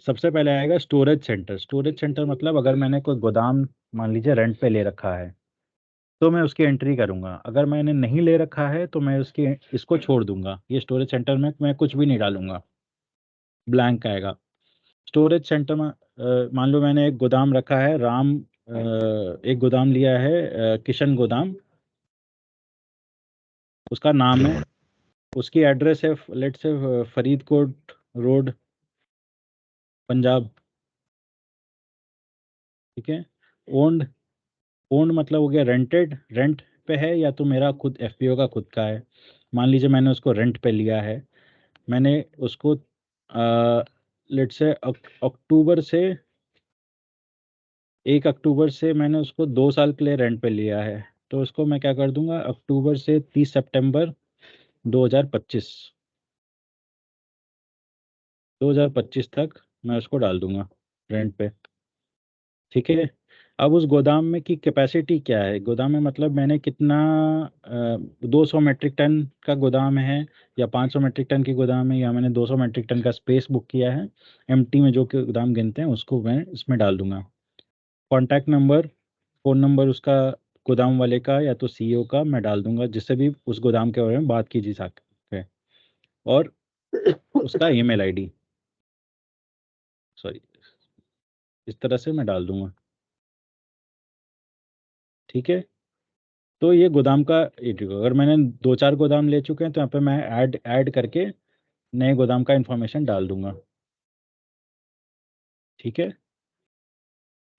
S2: सबसे पहले आएगा स्टोरेज सेंटर। स्टोरेज सेंटर मतलब अगर मैंने कोई गोदाम मान लीजिए रेंट पे ले रखा है, तो मैं उसकी एंट्री करूंगा। अगर मैंने नहीं ले रखा है तो मैं इसको छोड़ दूंगा। ये स्टोरेज सेंटर में मैं कुछ भी नहीं डालूंगा, ब्लैंक आएगा। स्टोरेज सेंटर में मान लो मैंने एक गोदाम रखा है, एक गोदाम लिया है किशन गोदाम, उसका नाम है, उसकी एड्रेस है लेट से फरीदकोट रोड, पंजाब। ठीक है, ओन्ड ओन्ड मतलब हो गया रेंटेड, रेंट पे है, या तो मेरा खुद एफपीओ का खुद का है। मान लीजिए मैंने उसको रेंट पे लिया है, मैंने उसको लेट से अक्टूबर से 1 अक्टूबर से मैंने उसको 2 साल के लिए रेंट पे लिया है, तो उसको मैं क्या कर दूंगा, अक्टूबर से 30 सितंबर 2025 तक मैं उसको डाल दूंगा रेंट पे। ठीक है, अब उस गोदाम में की कैपेसिटी क्या है? गोदाम में मतलब मैंने कितना 200 मेट्रिक टन का गोदाम है, या 500 मेट्रिक टन की गोदाम है, या मैंने 200 मेट्रिक टन का स्पेस बुक किया है। एमटी में जो कि गोदाम गिनते हैं उसको मैं इसमें डाल दूंगा। कॉन्टैक्ट नंबर, फ़ोन नंबर उसका गोदाम वाले का या तो सीईओ का मैं डाल दूंगा, जिससे भी उस गोदाम के बारे में बात की जा सके। और उसका ईमेल आईडी, सॉरी, इस तरह से मैं डाल दूंगा। ठीक है, तो ये गोदाम का अगर मैंने 2-4 गोदाम ले चुके हैं तो यहाँ पे मैं ऐड करके नए गोदाम का इंफॉर्मेशन डाल दूंगा। ठीक है,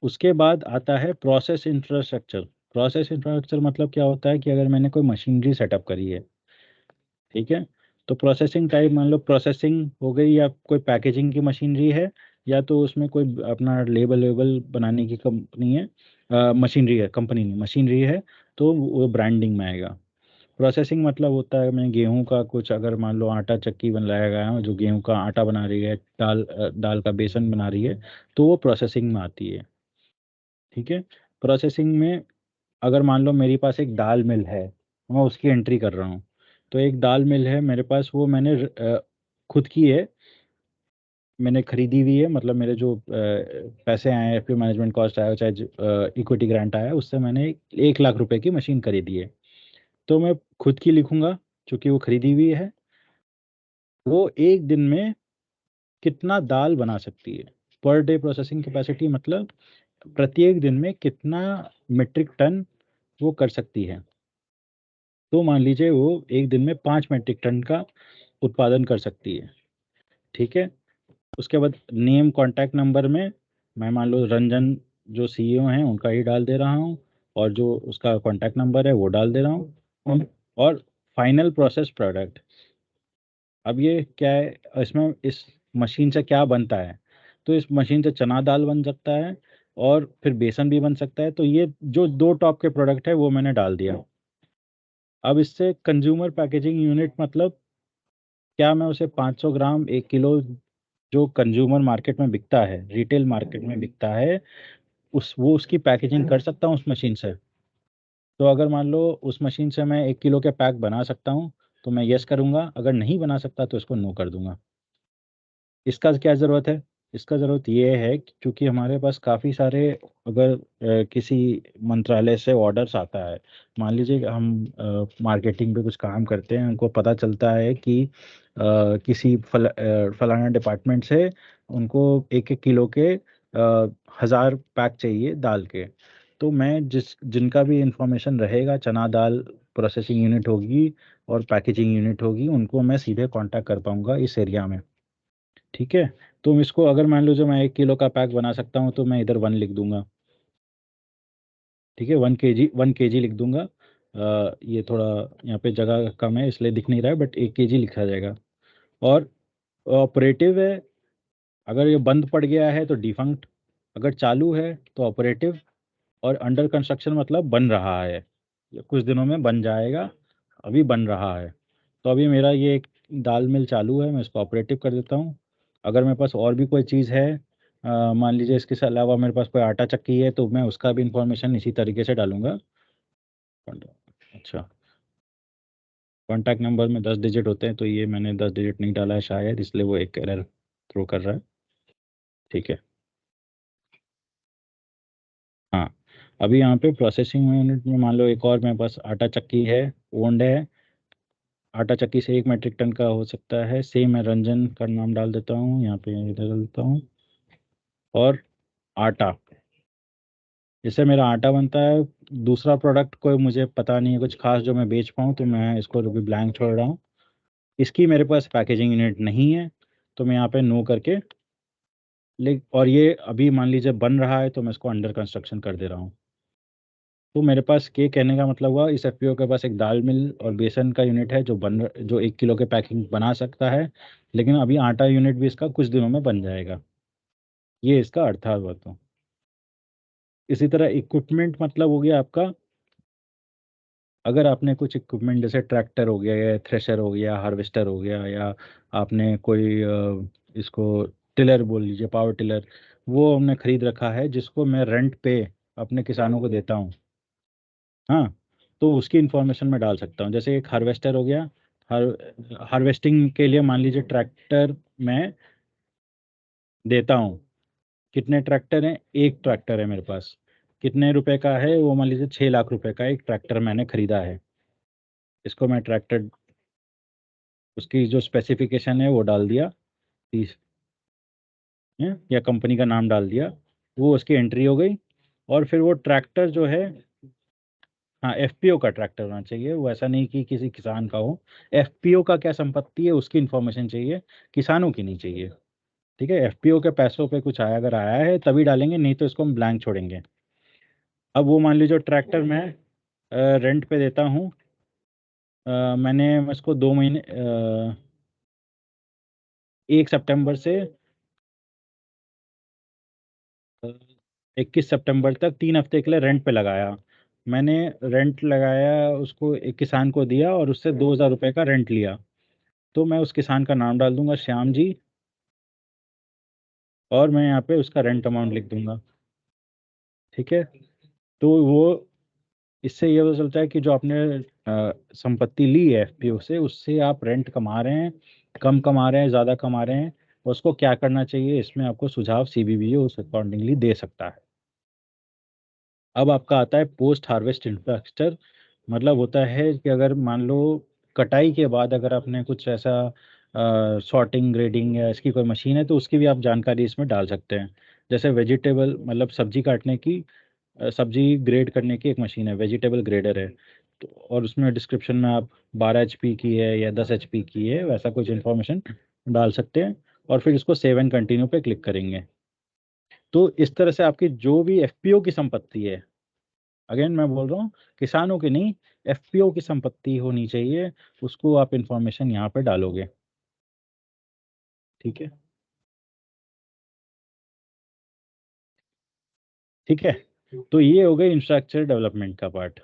S2: उसके बाद आता है प्रोसेस इंफ्रास्ट्रक्चर। प्रोसेस इंफ्रास्ट्रक्चर मतलब क्या होता है कि अगर मैंने कोई मशीनरी सेटअप करी है, ठीक है, तो प्रोसेसिंग टाइप मान लो प्रोसेसिंग हो गई, या कोई पैकेजिंग की मशीनरी है, या तो उसमें कोई अपना लेबल वेबल बनाने की कंपनी है, मशीनरी है, कंपनी नहीं मशीनरी है, तो वो ब्रांडिंग में आएगा। प्रोसेसिंग मतलब होता है, मैं गेहूं का कुछ अगर मान लो आटा चक्की बनाया गया है जो गेहूं का आटा बना रही है, दाल का बेसन बना रही है, तो वो प्रोसेसिंग में आती है। ठीक है। प्रोसेसिंग में अगर मान लो मेरे पास एक दाल मिल है, मैं उसकी एंट्री कर रहा हूँ, तो एक दाल मिल है मेरे पास, वो मैंने खुद की है, मैंने खरीदी हुई है, मतलब मेरे जो पैसे आए हैं, फिर मैनेजमेंट कॉस्ट आया चाहे इक्विटी ग्रांट आया, उससे मैंने 1 लाख रुपए की मशीन खरीदी है। तो मैं खुद की लिखूंगा क्योंकि वो खरीदी हुई है। वो एक दिन में कितना दाल बना सकती है, पर डे प्रोसेसिंग कैपेसिटी, मतलब प्रत्येक दिन में कितना मीट्रिक टन वो कर सकती है। तो मान लीजिए वो एक दिन में 5 मीट्रिक टन का उत्पादन कर सकती है। ठीक है। उसके बाद नेम कॉन्टैक्ट नंबर में मैं मान लो रंजन जो सीईओ हैं उनका ही डाल दे रहा हूँ, और जो उसका कॉन्टैक्ट नंबर है वो डाल दे रहा हूँ। और फाइनल प्रोसेस प्रोडक्ट, अब ये क्या है, इसमें इस मशीन से क्या बनता है, तो इस मशीन से चना दाल बन सकता है और फिर बेसन भी बन सकता है। तो ये जो 2 टॉप के प्रोडक्ट है वो मैंने डाल दिया। अब इससे कंज्यूमर पैकेजिंग यूनिट, मतलब क्या मैं उसे 500 ग्राम 1 किलो जो कंज्यूमर मार्केट में बिकता है, रिटेल मार्केट में बिकता है, वो उसकी पैकेजिंग कर सकता हूँ उस मशीन से। तो अगर मान लो उस मशीन से मैं 1 किलो के पैक बना सकता हूँ तो मैं यस करूँगा, अगर नहीं बना सकता तो इसको नो कर दूंगा। इसका क्या ज़रूरत है? इसका ज़रूरत ये है कि चूँकि हमारे पास काफ़ी सारे, अगर किसी मंत्रालय से ऑर्डर्स आता है, मान लीजिए कि हम मार्केटिंग पे कुछ काम करते हैं, हमको पता चलता है कि किसी फलाना डिपार्टमेंट से उनको 1-1 किलो के 1000 पैक चाहिए दाल के। तो मैं जिनका भी इंफॉर्मेशन रहेगा, चना दाल प्रोसेसिंग यूनिट होगी और पैकेजिंग यूनिट होगी, उनको मैं सीधे कांटेक्ट कर पाऊंगा इस एरिया में। ठीक है। तो इसको अगर मान लो जो मैं 1 किलो का पैक बना सकता हूँ तो मैं इधर 1 लिख दूंगा। ठीक है, 1 kg लिख दूंगा। ये थोड़ा यहाँ पे जगह कम है इसलिए दिख नहीं रहा है, बट 1 kg लिखा जाएगा। और ऑपरेटिव है, अगर ये बंद पड़ गया है तो डिफंक्ट, अगर चालू है तो ऑपरेटिव, और अंडर कंस्ट्रक्शन मतलब बन रहा है, ये कुछ दिनों में बन जाएगा, अभी बन रहा है। तो अभी मेरा ये एक दाल मिल चालू है, मैं इसको ऑपरेटिव कर देता हूँ। अगर मेरे पास और भी कोई चीज़ है, मान लीजिए इसके अलावा मेरे पास कोई आटा चक्की है, तो मैं उसका भी इंफॉर्मेशन इसी तरीके से डालूंगा। अच्छा, कॉन्टैक्ट नंबर में 10 डिजिट होते हैं, तो ये मैंने 10 डिजिट नहीं डाला है शायद, इसलिए वो एक एरर थ्रो कर रहा है। ठीक है। हाँ, अभी यहाँ पे प्रोसेसिंग यूनिट में मान लो एक और मेरे पास आटा चक्की है, ओन्ड है, आटा चक्की से 1 मीट्रिक टन का हो सकता है। सेम मैं रंजन का नाम डाल देता हूँ, यहाँ पे इधर डाल देता हूँ। और आटा, जिससे मेरा आटा बनता है, दूसरा प्रोडक्ट कोई मुझे पता नहीं है कुछ खास जो मैं बेच पाऊँ, तो मैं इसको भी ब्लैंक छोड़ रहा हूँ। इसकी मेरे पास पैकेजिंग यूनिट नहीं है, तो मैं यहाँ पे नो करके और ये अभी मान लीजिए बन रहा है तो मैं इसको अंडर कंस्ट्रक्शन कर दे रहा हूँ। तो मेरे पास के कहने का मतलब हुआ, इस एफपीओ के पास एक दाल मिल और बेसन का यूनिट है जो 1 किलो के पैकिंग बना सकता है, लेकिन अभी आटा यूनिट भी इसका कुछ दिनों में बन जाएगा। ये इसका अर्थ है बातों। इसी तरह इक्विपमेंट मतलब हो गया आपका, अगर आपने कुछ इक्विपमेंट जैसे ट्रैक्टर हो गया या थ्रेशर हो गया, हार्वेस्टर हो गया, या आपने कोई इसको टिलर बोल लीजिए, पावर टिलर, वो हमने खरीद रखा है जिसको मैं रेंट पे अपने किसानों को देता हूँ। हाँ, तो उसकी इंफॉर्मेशन मैं डाल सकता हूँ। जैसे एक हार्वेस्टर हो गया, हार्वेस्टिंग के लिए मान लीजिए ट्रैक्टर मैं देता हूँ। कितने ट्रैक्टर हैं? एक ट्रैक्टर है मेरे पास। कितने रुपए का है वो? मान लीजिए 6 लाख रुपए का एक ट्रैक्टर मैंने खरीदा है। इसको मैं ट्रैक्टर, उसकी जो स्पेसिफिकेशन है वो डाल दिया, 30 या कंपनी का नाम डाल दिया, वो उसकी एंट्री हो गई। और फिर वो ट्रैक्टर जो है, हाँ, एफपीओ का ट्रैक्टर होना चाहिए, वो ऐसा नहीं कि किसी किसान का हो। एफपीओ का क्या संपत्ति है उसकी इन्फॉर्मेशन चाहिए, किसानों की नहीं चाहिए। ठीक है, एफपीओ के पैसों पे कुछ आया, अगर आया है तभी डालेंगे, नहीं तो इसको हम ब्लैंक छोड़ेंगे। अब वो मान लीजिए ट्रैक्टर मैं रेंट पे देता हूँ मैंने इसको 2 महीने 1 सितंबर से 21 सितंबर तक 3 हफ्ते के लिए रेंट पे लगाया। मैंने रेंट लगाया, उसको एक किसान को दिया और उससे 2,000 रुपये का रेंट लिया। तो मैं उस किसान का नाम डाल दूंगा श्याम जी, और मैं यहाँ पे उसका रेंट अमाउंट लिख दूंगा। ठीक है, तो वो इससे ये पता चलता है कि जो आपने संपत्ति ली है एफपीओ से, उससे आप रेंट कमा रहे हैं, कम कमा रहे हैं, ज़्यादा कमा रहे हैं, और उसको क्या करना चाहिए, इसमें आपको सुझाव सीबीबीओ उस अकॉर्डिंगली दे सकता है। अब आपका आता है पोस्ट हार्वेस्ट इंफ्रास्ट्रक्चर। मतलब होता है कि अगर मान लो कटाई के बाद अगर आपने कुछ ऐसा सॉर्टिंग ग्रेडिंग या इसकी कोई मशीन है, तो उसकी भी आप जानकारी इसमें डाल सकते हैं। जैसे वेजिटेबल मतलब सब्जी काटने की, सब्जी ग्रेड करने की एक मशीन है, वेजिटेबल ग्रेडर है। तो और उसमें डिस्क्रिप्शन में आप 12 एचपी की है या 10 एचपी की है, वैसा कुछ इन्फॉर्मेशन डाल सकते हैं, और फिर इसको सेव एंड कंटिन्यू पे क्लिक करेंगे। तो इस तरह से आपकी जो भी एफपीओ की संपत्ति है, अगेन मैं बोल रहा हूँ किसानों की नहीं, एफपीओ की संपत्ति होनी चाहिए, उसको आप इंफॉर्मेशन यहाँ पे डालोगे। ठीक है, ठीक है। तो ये हो गई इंफ्रास्ट्रक्चर डेवलपमेंट का पार्ट।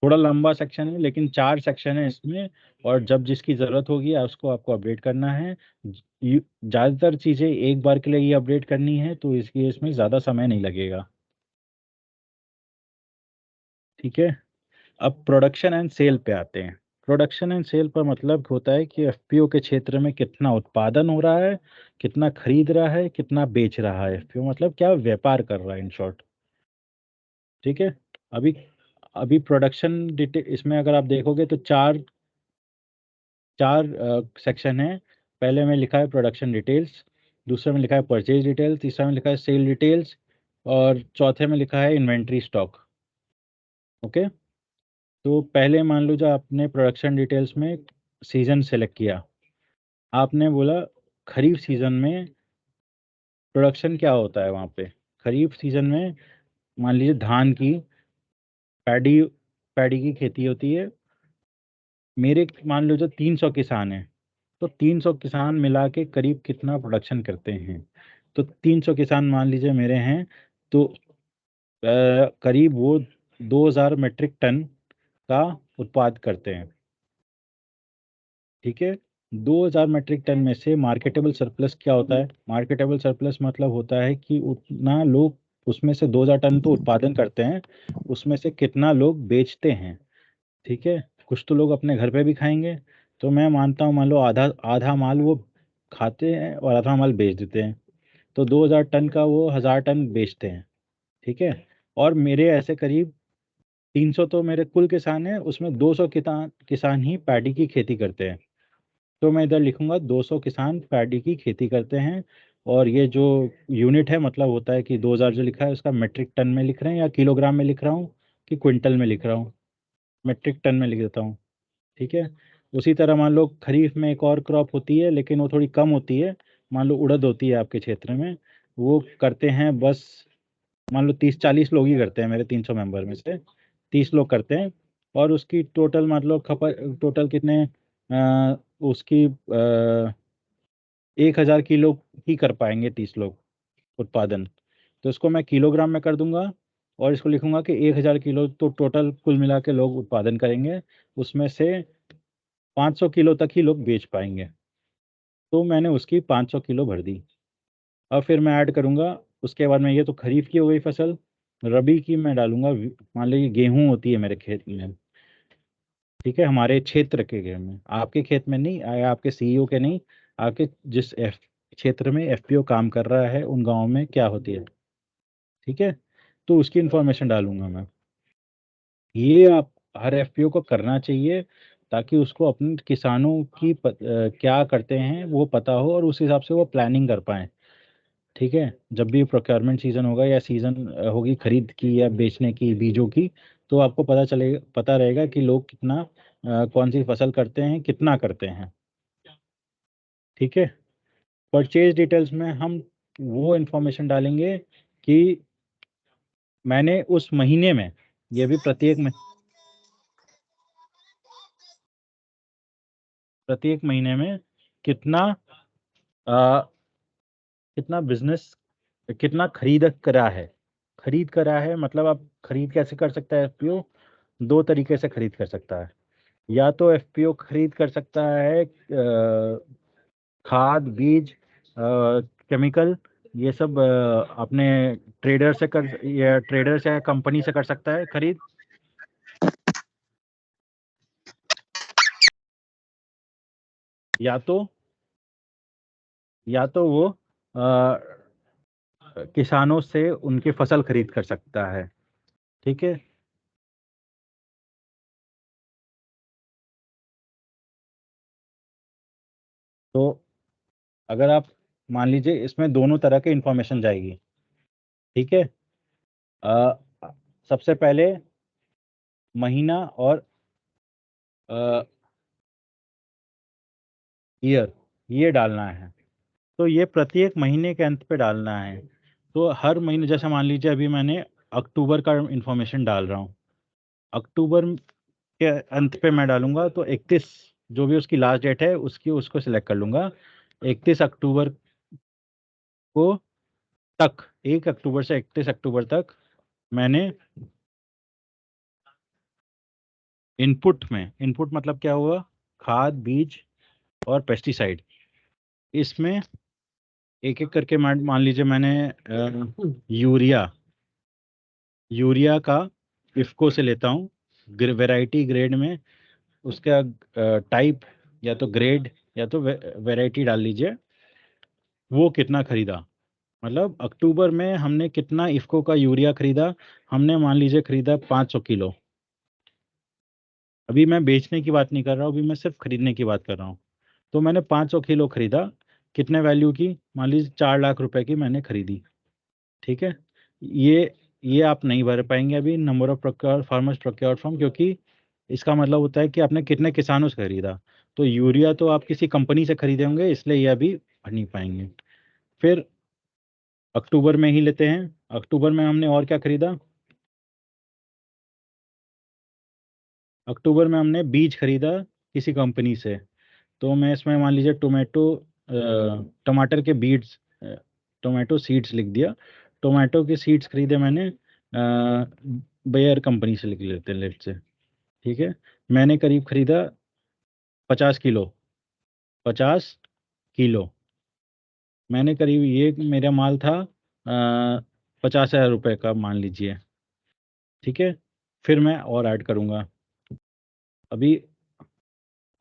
S2: थोड़ा लंबा सेक्शन है, लेकिन 4 सेक्शन है इसमें, और जब जिसकी ज़रूरत होगी उसको आपको अपडेट करना है। ज़्यादातर चीज़ें एक बार के लिए ये अपडेट करनी है, तो इसलिए इसमें ज़्यादा समय नहीं लगेगा। ठीक है, अब प्रोडक्शन एंड सेल पे आते हैं। प्रोडक्शन एंड सेल पर मतलब होता है कि एफपीओ के क्षेत्र में कितना उत्पादन हो रहा है, कितना खरीद रहा है, कितना बेच रहा है। एफपीओ मतलब क्या, व्यापार कर रहा है इन शॉर्ट। ठीक है, अभी अभी प्रोडक्शन डिटेल इसमें अगर आप देखोगे तो चार चार सेक्शन है। पहले में लिखा है प्रोडक्शन डिटेल्स, दूसरे में लिखा है परचेज डिटेल्स, तीसरा में लिखा है सेल डिटेल्स, और चौथे में लिखा है इन्वेंट्री स्टॉक। ओके, तो पहले मान लो जो आपने प्रोडक्शन डिटेल्स में सीजन सेलेक्ट किया, आपने बोला खरीफ सीजन में प्रोडक्शन क्या होता है वहाँ पे। खरीफ सीजन में मान लीजिए धान की, पैडी पैडी की खेती होती है। मेरे मान लो जो 300 किसान हैं, तो 300 किसान मिला के करीब कितना प्रोडक्शन करते हैं। तो 300 किसान मान लीजिए मेरे हैं, तो करीब वो 2,000 मीट्रिक टन का उत्पाद करते हैं। ठीक है, 2,000 मीट्रिक टन में से मार्केटेबल सरप्लस क्या होता है। मार्केटेबल सरप्लस मतलब होता है कि उतना लोग, उसमें से 2,000 टन तो उत्पादन करते हैं, उसमें से कितना लोग बेचते हैं। ठीक है, कुछ तो लोग अपने घर पे भी खाएंगे, तो मैं मानता हूँ मान लो आधा आधा माल वो खाते हैं और आधा माल बेच देते हैं। तो 2,000 टन का वो 1,000 टन बेचते हैं। ठीक है, और मेरे ऐसे करीब 300 तो मेरे कुल किसान हैं, उसमें 200 किसान किसान ही पैडी की खेती करते हैं। तो मैं इधर लिखूंगा 200 किसान पैडी की खेती करते हैं। और ये जो यूनिट है, मतलब होता है कि 2,000 जो लिखा है उसका मेट्रिक टन में लिख रहे हैं या किलोग्राम में लिख रहा हूँ कि क्विंटल में लिख रहा हूँ। मेट्रिक टन में लिख देता हूँ। ठीक है, उसी तरह मान लो खरीफ में एक और क्रॉप होती है, लेकिन वो थोड़ी कम होती है। मान लो उड़द होती है आपके क्षेत्र में, वो करते हैं बस मान लो 30-40 लोग ही करते हैं, मेरे 300 मेंबर में से 30 लोग करते हैं। और उसकी टोटल मतलब टोटल कितने, उसकी 1,000 किलो ही कर पाएंगे 30 लोग उत्पादन। तो इसको मैं किलोग्राम में कर दूंगा, और इसको लिखूंगा कि 1,000 किलो तो टोटल कुल मिला के लोग उत्पादन करेंगे, उसमें से 500 किलो तक ही लोग बेच पाएंगे। तो मैंने उसकी 500 किलो भर दी। अब फिर मैं ऐड करूंगा, उसके बाद में, ये तो खरीफ की हो गई फसल। रबी की मैं डालूंगा, मान लीजिए गेहूं होती है मेरे खेत में। ठीक है, हमारे क्षेत्र के खेत में, आपके खेत में नहीं, या आपके सीईओ के नहीं, आपके जिस क्षेत्र में एफपीओ काम कर रहा है उन गाँव में क्या होती है। ठीक है, तो उसकी इंफॉर्मेशन डालूंगा मैं। ये आप हर एफपीओ को करना चाहिए, ताकि उसको अपने किसानों की क्या करते हैं वो पता हो, और उस हिसाब से वो प्लानिंग कर पाए। ठीक है, जब भी प्रोक्योरमेंट सीजन होगा या सीजन होगी खरीद की या बेचने की बीजों की, तो आपको पता रहेगा कि लोग कितना कौन सी फसल करते हैं, कितना करते हैं। ठीक है, परचेज डिटेल्स में हम वो इंफॉर्मेशन डालेंगे कि मैंने उस महीने में ये भी प्रत्येक महीने में कितना कितना बिजनेस, कितना खरीद करा है। मतलब आप खरीद कैसे कर सकता है एफपीओ? दो तरीके से खरीद कर सकता है। या तो एफपीओ खरीद कर सकता है खाद, बीज, केमिकल, ये सब अपने ट्रेडर से या कंपनी से कर सकता है खरीद। या तो वो किसानों से उनकी फसल खरीद कर सकता है। ठीक है, तो अगर आप मान लीजिए इसमें दोनों तरह के इंफॉर्मेशन जाएगी। ठीक है, सबसे पहले महीना और ईयर ये डालना है। तो ये प्रत्येक महीने के अंत पे डालना है। तो हर महीने, जैसे मान लीजिए अभी मैंने अक्टूबर का इंफॉर्मेशन डाल रहा हूँ, अक्टूबर के अंत पे मैं डालूंगा तो 31 जो भी उसकी लास्ट डेट है उसको सिलेक्ट कर लूंगा। 31 अक्टूबर को तक, 1 अक्टूबर से 31 अक्टूबर तक मैंने इनपुट मतलब क्या हुआ, खाद, बीज और पेस्टिसाइड, इसमें एक एक करके मान लीजिए मैंने यूरिया का इफ्को से लेता हूँ, वैरायटी ग्रेड में उसका टाइप या तो ग्रेड या तो वैरायटी डाल लीजिए, वो कितना खरीदा। मतलब अक्टूबर में हमने कितना इफ्को का यूरिया खरीदा, हमने मान लीजिए खरीदा 500 किलो। अभी मैं बेचने की बात नहीं कर रहा हूँ, अभी मैं सिर्फ खरीदने की बात कर रहा हूँ। तो मैंने 500 किलो खरीदा, कितने वैल्यू की, मान लीजिए 4 लाख रुपए की मैंने खरीदी। ठीक है, ये आप नहीं भर पाएंगे अभी number of farmers procured from, क्योंकि इसका मतलब होता है कि आपने कितने किसानों से खरीदा। तो यूरिया तो आप किसी कंपनी से खरीदे होंगे, इसलिए ये अभी भर नहीं पाएंगे। फिर अक्टूबर में ही लेते हैं, अक्टूबर में हमने और क्या खरीदा। अक्टूबर में हमने बीज खरीदा किसी कंपनी से। तो मैं इसमें मान लीजिए टमाटर के बीड्स, टोमेटो सीड्स लिख दिया। टोमेटो के सीड्स खरीदे मैंने बेयर कंपनी से, लिख लेते हैं लेट से। ठीक है, मैंने करीब खरीदा 50 किलो, 50 किलो। मैंने करीब, ये मेरा माल था 50,000 रुपये का मान लीजिए। ठीक है, फिर मैं और ऐड करूँगा अभी,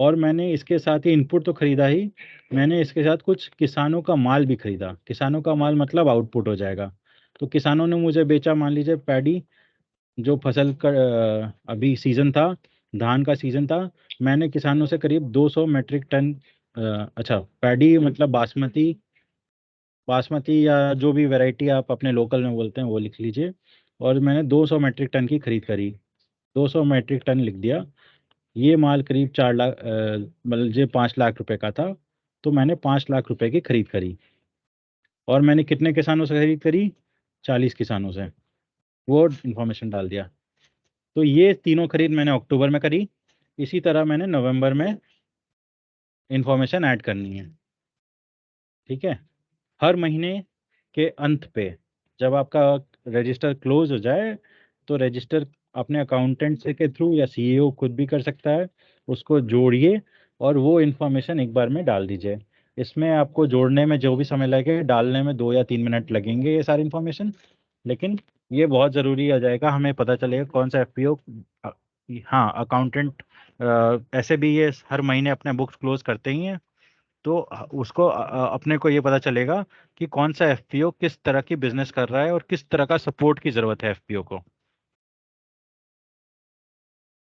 S2: और मैंने इसके साथ ही इनपुट तो खरीदा ही, मैंने इसके साथ कुछ किसानों का माल भी खरीदा। किसानों का माल मतलब आउटपुट हो जाएगा। तो किसानों ने मुझे बेचा, मान लीजिए पैडी, जो फसल का अभी सीज़न था, धान का सीज़न था, मैंने किसानों से करीब 200 मेट्रिक टन, अच्छा पैडी मतलब बासमती या जो भी वैरायटी आप अपने लोकल में बोलते हैं वो लिख लीजिए। और मैंने 200 मेट्रिक टन की खरीद करी, 200 मेट्रिक टन लिख दिया। ये माल करीब 4 लाख, मतलब ये 5 लाख रुपए का था। तो मैंने 5 लाख रुपए की खरीद करी। और मैंने कितने किसानों से खरीद करी, 40 किसानों से, वो इन्फॉर्मेशन डाल दिया। तो ये तीनों खरीद मैंने अक्टूबर में करी। इसी तरह मैंने नवंबर में इंफॉर्मेशन ऐड करनी है। ठीक है, हर महीने के अंत पे जब आपका रजिस्टर क्लोज हो जाए, तो रजिस्टर अपने अकाउंटेंट से के थ्रू या सीईओ खुद भी कर सकता है, उसको जोड़िए और वो इन्फॉर्मेशन एक बार में डाल दीजिए। इसमें आपको जोड़ने में जो भी समय लगे, डालने में 2 या 3 मिनट लगेंगे ये सारी इन्फॉर्मेशन, लेकिन ये बहुत ज़रूरी आ जाएगा, हमें पता चलेगा कौन सा एफपीओ। हाँ, अकाउंटेंट ऐसे भी ये हर महीने अपने बुक्स क्लोज करते ही हैं, तो उसको अपने को ये पता चलेगा कि कौन सा एफपीओ किस तरह की बिजनेस कर रहा है और किस तरह का सपोर्ट की ज़रूरत है एफपीओ को।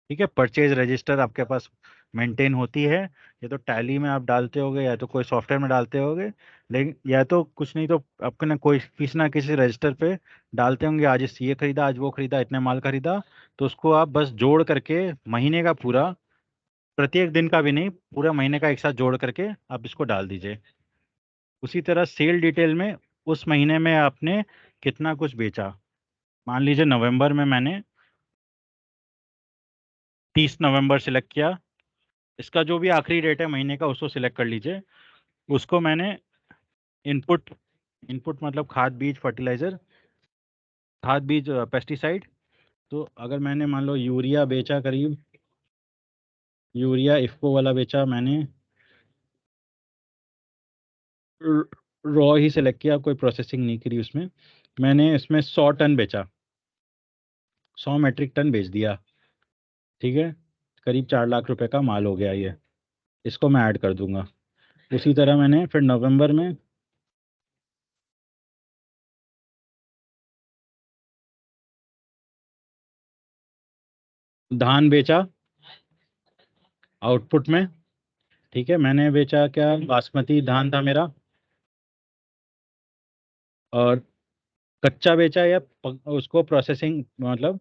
S2: ठीक है, परचेज रजिस्टर आपके पास मेंटेन होती है, ये तो टैली में आप डालते होगे या तो कोई सॉफ्टवेयर में डालते होगे, लेकिन या तो कुछ नहीं तो आपने कोई किसी ना किसी रजिस्टर पे डालते होंगे, आज ये खरीदा, आज वो खरीदा, इतने माल खरीदा। तो उसको आप बस जोड़ करके महीने का पूरा, प्रत्येक दिन का भी नहीं, पूरा महीने का एक साथ जोड़ करके आप इसको डाल दीजिए। उसी तरह सेल डिटेल में उस महीने में आपने कितना कुछ बेचा, मान लीजिए नवंबर में मैंने
S8: 30 नवंबर सिलेक्ट किया। इसका जो भी आखिरी डेट है महीने का उसको सिलेक्ट कर लीजिए। उसको मैंने इनपुट मतलब खाद बीज फर्टिलाइजर, खाद बीज पेस्टिसाइड। तो अगर मैंने मान लो यूरिया बेचा, करीब यूरिया इफ्को वाला बेचा मैंने, रॉ ही सिलेक्ट किया, कोई प्रोसेसिंग नहीं करी उसमें। मैंने इसमें 100 टन बेचा, 100 मेट्रिक टन बेच दिया। ठीक है, करीब 4 लाख रुपए का माल हो गया ये। इसको मैं ऐड कर दूंगा। उसी तरह मैंने फिर नवंबर में धान बेचा आउटपुट में। ठीक है, मैंने बेचा क्या, बासमती धान था मेरा, और कच्चा बेचा या उसको प्रोसेसिंग मतलब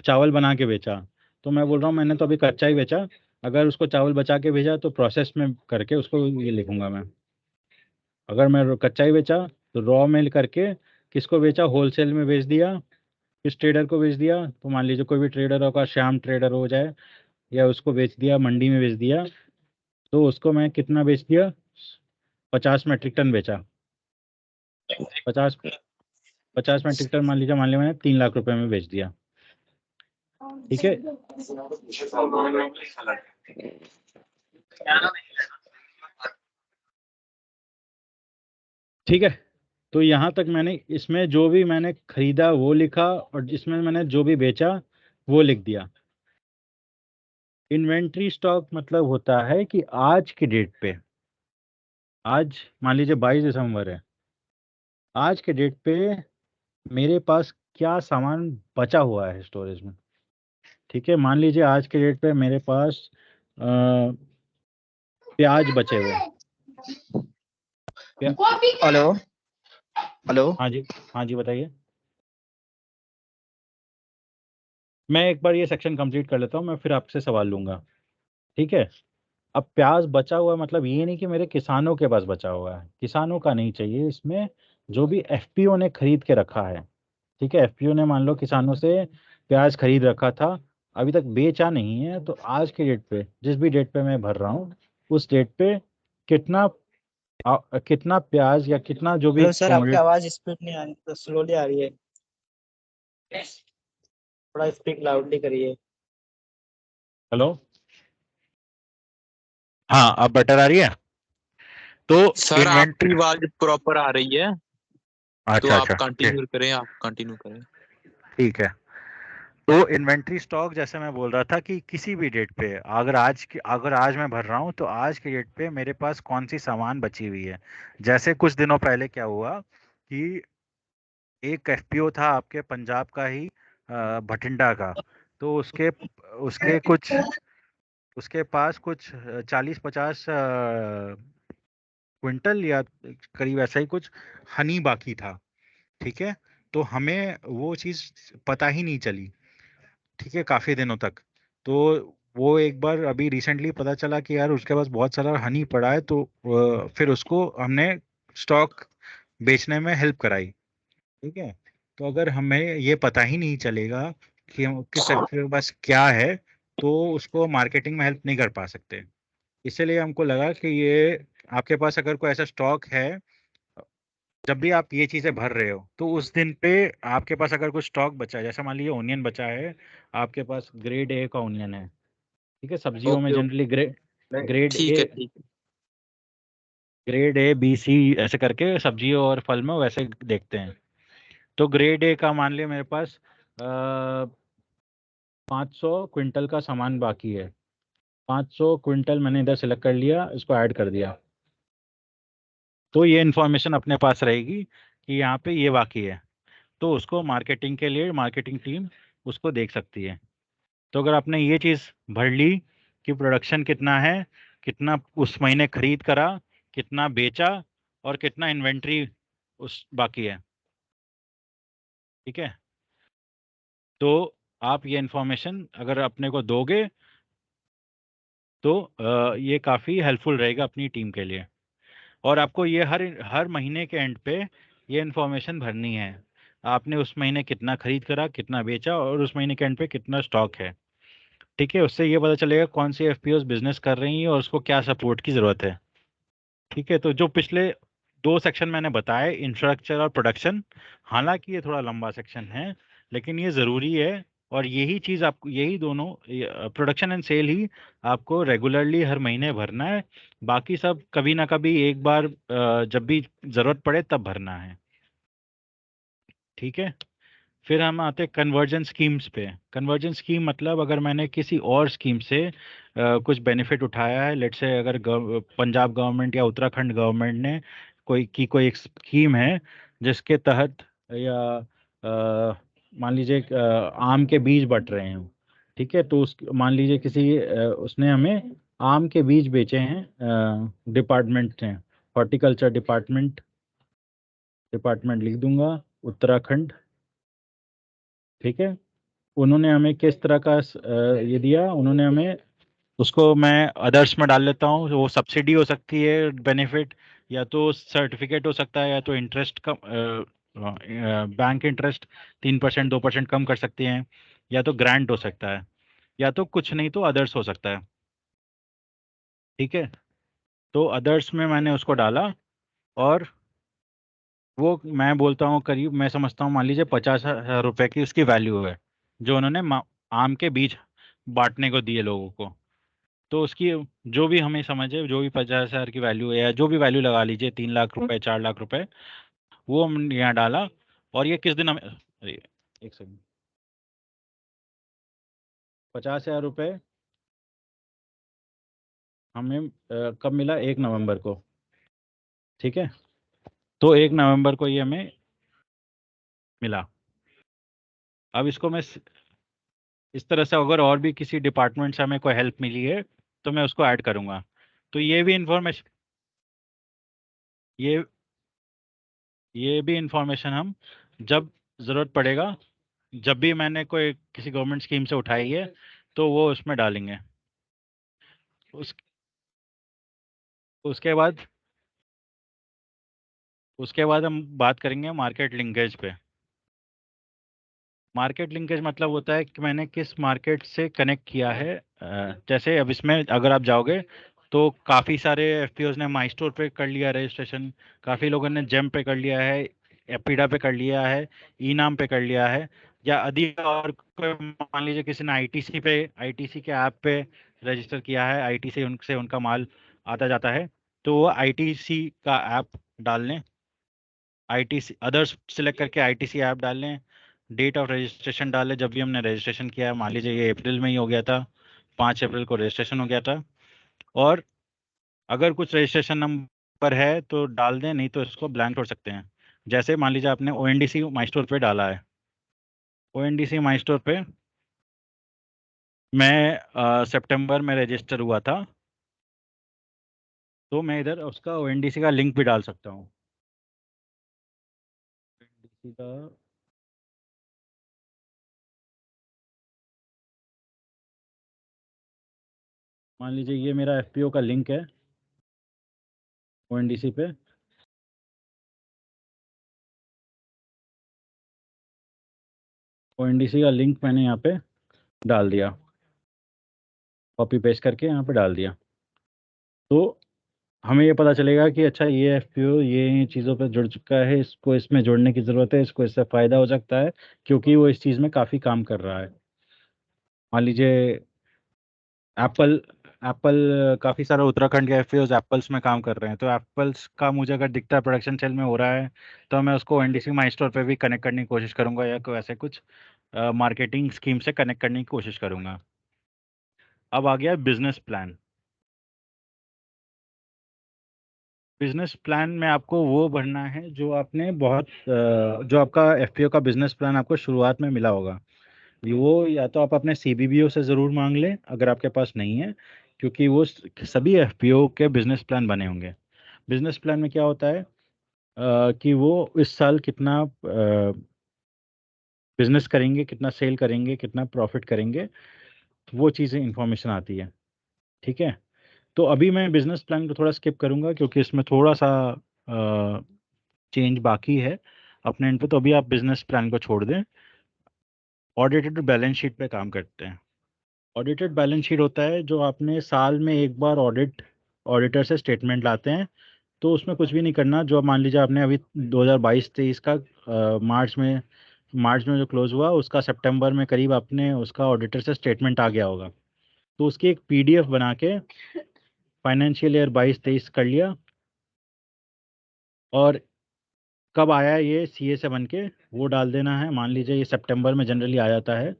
S8: चावल बना के बेचा। तो मैं बोल रहा हूँ मैंने तो अभी कच्चा ही बेचा। अगर उसको चावल बचा के भेजा तो प्रोसेस में करके उसको ये लिखूंगा मैं। अगर मैं कच्चा ही बेचा तो रॉ में करके किसको बेचा, होलसेल में बेच दिया, किस ट्रेडर को बेच दिया, तो मान लीजिए कोई भी ट्रेडर होगा, श्याम ट्रेडर हो जाए, या उसको बेच दिया, मंडी में बेच दिया। तो उसको मैं कितना बेच दिया, 50 मेट्रिक टन बेचा। 50 मेट्रिक टन मान लिया मैंने 3 लाख रुपए में बेच दिया। ठीक है, ठीक है। तो यहाँ तक मैंने इसमें जो भी मैंने खरीदा वो लिखा, और जिसमें मैंने जो भी बेचा वो लिख दिया। इन्वेंट्री स्टॉक मतलब होता है कि आज की डेट पे, आज मान लीजिए 22 दिसंबर है, आज के डेट पे मेरे पास क्या सामान बचा हुआ है स्टोरेज में। ठीक है, मान लीजिए आज के डेट पे मेरे पास प्याज बचे हुए हैं।
S6: Hello hello.
S8: हाँ जी बताइए। मैं एक बार ये सेक्शन कंप्लीट कर लेता हूँ, मैं फिर आपसे सवाल लूंगा। ठीक है, अब प्याज बचा हुआ मतलब ये नहीं कि मेरे किसानों के पास बचा हुआ है, किसानों का नहीं चाहिए इसमें, जो भी एफपीओ ने खरीद के रखा है। ठीक है, एफपीओ ने मान लो किसानों से प्याज खरीद रखा था, अभी तक बेचा नहीं है, तो आज के डेट पे जिस भी डेट पे मैं भर रहा हूँ उस डेट पे कितना कितना प्याज या कितना जो भी
S9: हेलो सर, आपकी
S8: commodity-
S9: आवाज स्पीड नहीं आ रही, तो स्लोली आ रही है, थोड़ा स्पीक लाउडली करिए।
S8: हेलो, हाँ अब बेटर आ रही है। तो
S10: सर आपकी
S8: इन्वेंट्री,
S10: आवाज प्रॉपर आ रही है, तो
S8: अच्छा
S10: आप
S8: अच्छा
S10: कंटिन्यू करें, आप कंटिन्यू करें।
S8: ठीक है। तो इन्वेंट्री स्टॉक जैसे मैं बोल रहा था कि किसी भी डेट पे, अगर आज मैं भर रहा हूँ तो आज के डेट पे मेरे पास कौन सी सामान बची हुई है। जैसे कुछ दिनों पहले क्या हुआ कि एक एफपीओ था आपके पंजाब का ही, भटिंडा का। तो उसके उसके कुछ उसके पास कुछ 40-50 क्विंटल या करीब ऐसा ही कुछ हनी बाकी था। ठीक है, तो हमें वो चीज़ पता ही नहीं चली। ठीक है, काफी दिनों तक। तो वो एक बार अभी रिसेंटली पता चला कि यार उसके पास बहुत सारा हनी पड़ा है, तो फिर उसको हमने स्टॉक बेचने में हेल्प कराई। ठीक है, तो अगर हमें ये पता ही नहीं चलेगा कि किस फैक्ट्री के पास क्या है, तो उसको मार्केटिंग में हेल्प नहीं कर पा सकते। इसलिए हमको लगा कि ये आपके पास अगर कोई ऐसा स्टॉक है, जब भी आप ये चीजें भर रहे हो तो उस दिन पे आपके पास अगर कुछ स्टॉक बचा है, जैसे मान लीजिए ओनियन बचा है, आपके पास ग्रेड ए का ओनियन है। ठीक है, सब्जियों में
S10: ओके
S8: जनरली
S10: ओके, ठीक है ठीक है।
S8: ग्रेड ए बी सी ऐसे करके सब्जियों और फल में वैसे देखते हैं। तो ग्रेड ए का मान लिया मेरे पास 500 क्विंटल का सामान बाकी है। 500 क्विंटल मैंने इधर सेलेक्ट कर लिया, इसको ऐड कर दिया। तो ये इन्फॉर्मेशन अपने पास रहेगी कि यहाँ पे ये बाकी है। तो उसको मार्केटिंग के लिए मार्केटिंग टीम उसको देख सकती है। तो अगर आपने ये चीज़ भर ली कि प्रोडक्शन कितना है, कितना उस महीने खरीद करा, कितना बेचा, और कितना इन्वेंट्री उस बाकी है। ठीक है, तो आप ये इन्फॉर्मेशन अगर अपने को दोगे तो ये काफ़ी हेल्पफुल रहेगा अपनी टीम के लिए। और आपको ये हर हर महीने के एंड पे ये इन्फॉर्मेशन भरनी है, आपने उस महीने कितना खरीद करा, कितना बेचा, और उस महीने के एंड पे कितना स्टॉक है। ठीक है, उससे ये पता चलेगा कौन सी एफपीओस बिजनेस कर रही हैं और उसको क्या सपोर्ट की ज़रूरत है। ठीक है, तो जो पिछले 2 सेक्शन मैंने बताए, इंफ्रास्ट्रक्चर और प्रोडक्शन, हालांकि ये थोड़ा लंबा सेक्शन है लेकिन ये ज़रूरी है। और यही चीज़ आपको, यही दोनों प्रोडक्शन एंड सेल ही आपको रेगुलरली हर महीने भरना है। बाकी सब कभी ना कभी एक बार जब भी ज़रूरत पड़े तब भरना है। ठीक है, फिर हम आते हैं कन्वर्जन स्कीम्स पे। कन्वर्जन स्कीम मतलब अगर मैंने किसी और स्कीम से कुछ बेनिफिट उठाया है, लेट्स से अगर पंजाब गवर्नमेंट या उत्तराखंड गवर्नमेंट ने कोई एक स्कीम है जिसके तहत, या मान लीजिए आम के बीज बट रहे हैं। ठीक है, तो उस मान लीजिए किसी उसने हमें आम के बीज बेचे हैं, डिपार्टमेंट ने, हॉर्टिकल्चर डिपार्टमेंट लिख दूंगा, उत्तराखंड। ठीक है, उन्होंने हमें किस तरह का ये दिया, उन्होंने हमें, उसको मैं अदर्स में डाल लेता हूँ। वो सब्सिडी हो सकती है, बेनिफिट, या तो सर्टिफिकेट हो सकता है, या तो इंटरेस्ट कम, बैंक इंटरेस्ट 3% 2% कम कर सकते हैं, या तो ग्रांट हो सकता है, या तो कुछ नहीं तो अदर्स हो सकता है। ठीक है, तो अदर्स में मैंने उसको डाला और वो मैं बोलता हूँ करीब, मैं समझता हूँ मान लीजिए 50,000 रुपये की उसकी वैल्यू है जो उन्होंने आम के बीज बांटने को दिए लोगों को। तो उसकी जो भी हमें समझे, जो भी 50,000 की वैल्यू है, या जो भी वैल्यू लगा लीजिए, 3 लाख रुपए 4 लाख रुपए, वो हमने यहाँ डाला। और ये किस दिन हमें, अरे एक सेकंड, 50,000 रुपये हमें कब मिला? 1 नवंबर को। ठीक है, तो 1 नवंबर को ये हमें मिला। अब इसको मैं इस तरह से, अगर और भी किसी डिपार्टमेंट से हमें कोई हेल्प मिली है तो मैं उसको ऐड करूँगा। तो ये ये भी इंफॉर्मेशन हम जब ज़रूरत पड़ेगा, जब भी मैंने कोई किसी गवर्नमेंट स्कीम से उठाई है तो वो उसमें डालेंगे। उस उसके बाद हम बात करेंगे मार्केट लिंकेज पे। मार्केट लिंकेज मतलब होता है कि मैंने किस मार्केट से कनेक्ट किया है। जैसे अब इसमें अगर आप जाओगे तो काफ़ी सारे एफपीओज ने माई स्टोर पे कर लिया रजिस्ट्रेशन, काफ़ी लोगों ने जेम पे कर लिया है, एपीडा पे कर लिया है, ई नाम पे कर लिया है, या यदि और कोई मान लीजिए किसी ने आईटीसी के ऐप पे रजिस्टर किया है, आईटीसी उनसे उनका माल आता जाता है, तो वो आईटीसी का ऐप डाल लें, आईटीसी अदर्स सिलेक्ट करके आईटीसी ऐप डाल लें, डेट ऑफ रजिस्ट्रेशन डालें जब भी हमने रजिस्ट्रेशन किया है, मान लीजिए ये अप्रैल में ही हो गया था, 5 अप्रैल को रजिस्ट्रेशन हो गया था। और अगर कुछ रजिस्ट्रेशन नंबर है तो डाल दें, नहीं तो इसको ब्लैंक छोड़ सकते हैं। जैसे मान लीजिए आपने ओएनडीसी माई स्टोर पे डाला है, ओएनडीसी माई स्टोर पे मैं सितंबर में रजिस्टर हुआ था, तो मैं इधर उसका ओएनडीसी का लिंक भी डाल सकता हूँ। ओएनडीसी का मान लीजिए ये मेरा एफपीओ का लिंक है ओएनडीसी पे, ओएनडीसी का लिंक मैंने यहाँ पे डाल दिया, कॉपी पेस्ट करके यहाँ पे डाल दिया। तो हमें ये पता चलेगा कि अच्छा ये एफपीओ ये चीज़ों पे जुड़ चुका है, इसको इसमें जोड़ने की ज़रूरत है, इसको इससे फ़ायदा हो सकता है क्योंकि वो इस चीज़ में काफ़ी काम कर रहा है। मान लीजिए एप्पल एप्पल काफ़ी सारे उत्तराखंड के एफपीओज एप्पल्स में काम कर रहे हैं, तो एप्पल्स का मुझे अगर दिखता है प्रोडक्शन सेल में हो रहा है तो मैं उसको एनडीसी माई स्टोर पर भी कनेक्ट करने की कोशिश करूँगा, या कोई ऐसे कुछ मार्केटिंग स्कीम से कनेक्ट करने की कोशिश करूँगा। अब आ गया बिजनेस प्लान। बिजनेस प्लान में आपको वो भरना है जो आपने जो आपका एफपीओ का बिजनेस प्लान आपको शुरुआत में मिला होगा। वो या तो आप अपने सीबीबीओ से ज़रूर मांग लें अगर आपके पास नहीं है, क्योंकि वो सभी एफपीओ के बिजनेस प्लान बने होंगे। बिजनेस प्लान में क्या होता है कि वो इस साल कितना बिजनेस करेंगे, कितना सेल करेंगे, कितना प्रॉफिट करेंगे, वो चीज़ें इंफॉर्मेशन आती है। ठीक है, तो अभी मैं बिजनेस प्लान को थोड़ा स्किप करूंगा क्योंकि इसमें थोड़ा सा चेंज बाकी है अपने एंड पे, तो अभी आप बिजनेस प्लान को छोड़ दें, ऑडिटेड बैलेंस शीट पे काम करते हैं। ऑडिटेड बैलेंस शीट होता है जो आपने साल में एक बार ऑडिटर से स्टेटमेंट लाते हैं, तो उसमें कुछ भी नहीं करना। जो मान लीजिए आपने अभी 2022-23 का मार्च में जो क्लोज हुआ उसका सितंबर में करीब आपने उसका ऑडिटर से स्टेटमेंट आ गया होगा, तो उसकी एक पीडीएफ बना के फाइनेंशियल ईयर 22-23 कर लिया, और कब आया ये सीए से बन के वो डाल देना है। मान लीजिए ये सितंबर में जनरली आ जाता है,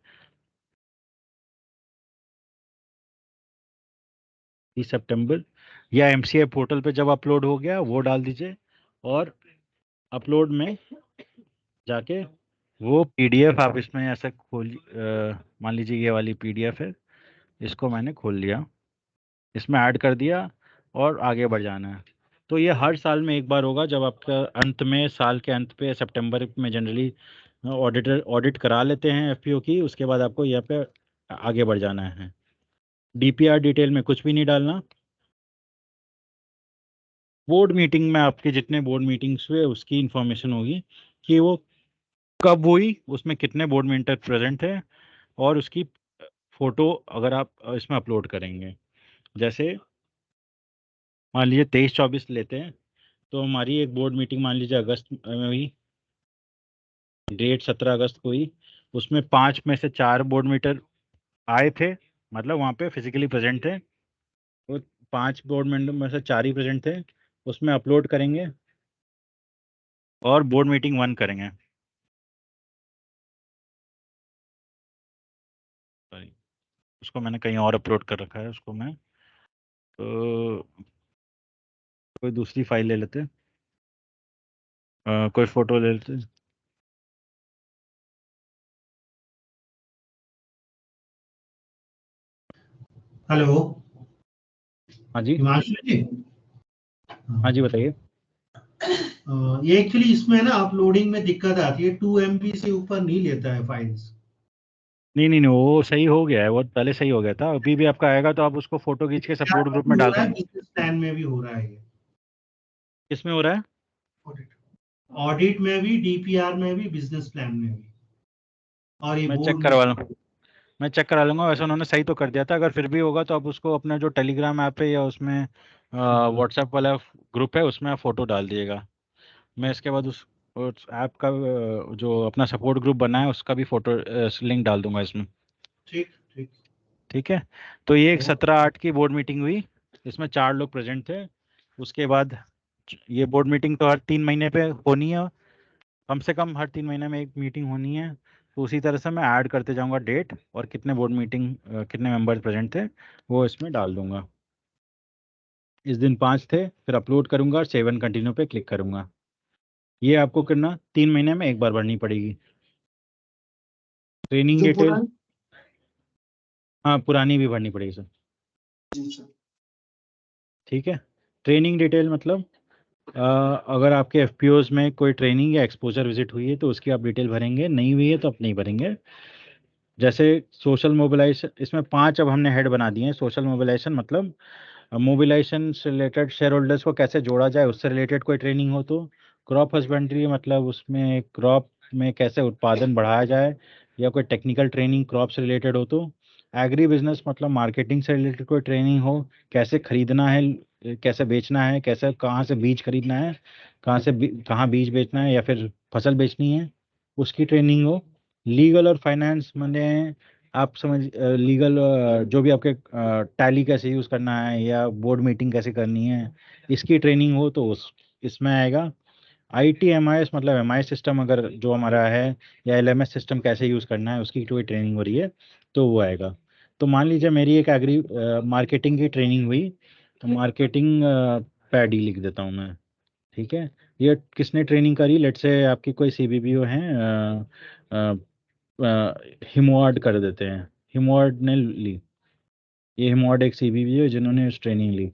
S8: 30 सितंबर, या एमसीए पोर्टल पे जब अपलोड हो गया वो डाल दीजिए, और अपलोड में जाके वो पीडीएफ आप इसमें ऐसे मान लीजिए ये वाली पीडीएफ है, इसको मैंने खोल लिया, इसमें ऐड कर दिया और आगे बढ़ जाना है। तो ये हर साल में एक बार होगा, जब आपका अंत में, साल के अंत पे सितंबर में जनरली ऑडिट करा लेते हैं एफपीओ की, उसके बाद आपको यहाँ पे आगे बढ़ जाना है। डीपीआर डिटेल में कुछ भी नहीं डालना। बोर्ड मीटिंग में आपके जितने बोर्ड मीटिंग्स हुए उसकी इंफॉर्मेशन होगी कि वो कब हुई, उसमें कितने बोर्ड मेंबर प्रेजेंट थे, और उसकी फोटो अगर आप इसमें अपलोड करेंगे। जैसे मान लीजिए 23-24 लेते हैं, तो हमारी एक बोर्ड मीटिंग मान लीजिए अगस्त में हुई, डेट 17 अगस्त को हुई, उसमें 5 में से 4 बोर्ड मीटर आए थे, मतलब वहाँ पे फिजिकली प्रेजेंट थे। वो 5 बोर्ड मेंबर में से 4 ही प्रेजेंट थे, उसमें अपलोड करेंगे और बोर्ड मीटिंग 1 करेंगे। सॉरी, उसको मैंने कहीं और अपलोड कर रखा है, उसको मैं तो कोई दूसरी फाइल ले लेते, कोई फोटो ले लेते।
S1: हेलो
S8: हाँ जी,
S1: हिमांशु जी।
S8: हाँ जी बताइए।
S1: ये एक्चुअली इसमें ना अपलोडिंग में दिक्कत आती है, 2 MB से ऊपर नहीं लेता है फाइल्स।
S8: नहीं नहीं नहीं, वो सही हो गया है, वो पहले सही हो गया था, अभी भी आपका आएगा तो आप उसको फोटो खींच के सपोर्ट ग्रुप में डाल देंगे।
S1: बिजनेस प्लान में भी हो रहा है ये।
S8: किस में हो रहा है?
S1: ऑडिट में भी, डीपीआर में भी, बिजनेस प्लान में भी, और ये
S8: मैं चेक
S1: बोर्ड
S8: करवा लूँ, मैं चेक करा लूँगा। वैसे उन्होंने सही तो कर दिया था, अगर फिर भी होगा तो आप उसको अपना जो टेलीग्राम ऐप है या उसमें व्हाट्सएप वाला ग्रुप है उसमें आप फोटो डाल दिएगा। मैं इसके बाद उस ऐप का जो अपना सपोर्ट ग्रुप बना है उसका भी फोटो लिंक डाल दूंगा इसमें।
S1: ठीक ठीक।
S8: ठीक है, तो ये एक 17/8 की बोर्ड मीटिंग हुई, इसमें 4 लोग प्रेजेंट थे। उसके बाद ये बोर्ड मीटिंग तो हर 3 महीने पे होनी है, कम से कम हर 3 महीने में एक मीटिंग होनी है। तो उसी तरह से मैं ऐड करते जाऊंगा डेट और कितने बोर्ड मीटिंग कितने मेंबर्स प्रेजेंट थे वो इसमें डाल दूंगा। इस दिन 5 थे, फिर अपलोड करूंगा और सेव एंड कंटिन्यू पे क्लिक करूंगा। ये आपको करना 3 महीने में एक बार भरनी पड़ेगी। ट्रेनिंग
S3: जो
S8: डिटेल,
S3: पुरानी
S8: हाँ पुरानी भी भरनी पड़ेगी सर।
S3: जी सर।
S8: ठीक है, ट्रेनिंग डिटेल मतलब अगर आपके एफपीओज में कोई ट्रेनिंग या एक्सपोजर विजिट हुई है तो उसकी आप डिटेल भरेंगे, नहीं हुई है तो आप नहीं भरेंगे। जैसे सोशल मोबिलाइजेशन, इसमें 5 अब हमने हेड बना दिए हैं। सोशल मोबिलाइजेशन मतलब मोबिलाइजेशन से रिलेटेड शेयर होल्डर्स को कैसे जोड़ा जाए, उससे रिलेटेड कोई ट्रेनिंग हो तो। क्रॉप हस्बेंड्री मतलब उसमें क्रॉप में कैसे उत्पादन बढ़ाया जाए, या कोई टेक्निकल ट्रेनिंग क्रॉप से रिलेटेड हो तो। एग्री बिजनेस मतलब मार्केटिंग से रिलेटेड कोई ट्रेनिंग हो, कैसे खरीदना है, कैसे बेचना है, कैसे कहाँ से बीज खरीदना है, कहाँ बीज बेचना है या फिर फसल बेचनी है, उसकी ट्रेनिंग हो। लीगल और फाइनेंस मैंने आप समझ, लीगल जो भी आपके टैली कैसे यूज़ करना है या बोर्ड मीटिंग कैसे करनी है, इसकी ट्रेनिंग हो तो उस इसमें आएगा। आईटी एमआईएस मतलब एमआईएस सिस्टम अगर जो हमारा है, या एलएमएस सिस्टम कैसे यूज़ करना है उसकी कोई ट्रेनिंग हो रही है तो वो आएगा। तो मान लीजिए मेरी एक एग्री मार्केटिंग की ट्रेनिंग हुई, तो मार्केटिंग पैडी लिख देता हूँ मैं। ठीक है, ये किसने ट्रेनिंग करी, लेट से आपकी कोई सीबीबीओ हैं, हिमवार्ड कर देते हैं, हिमवार्ड ने ली, ये हिमवार्ड एक सीबीबीओ है जिन्होंने इस ट्रेनिंग ली।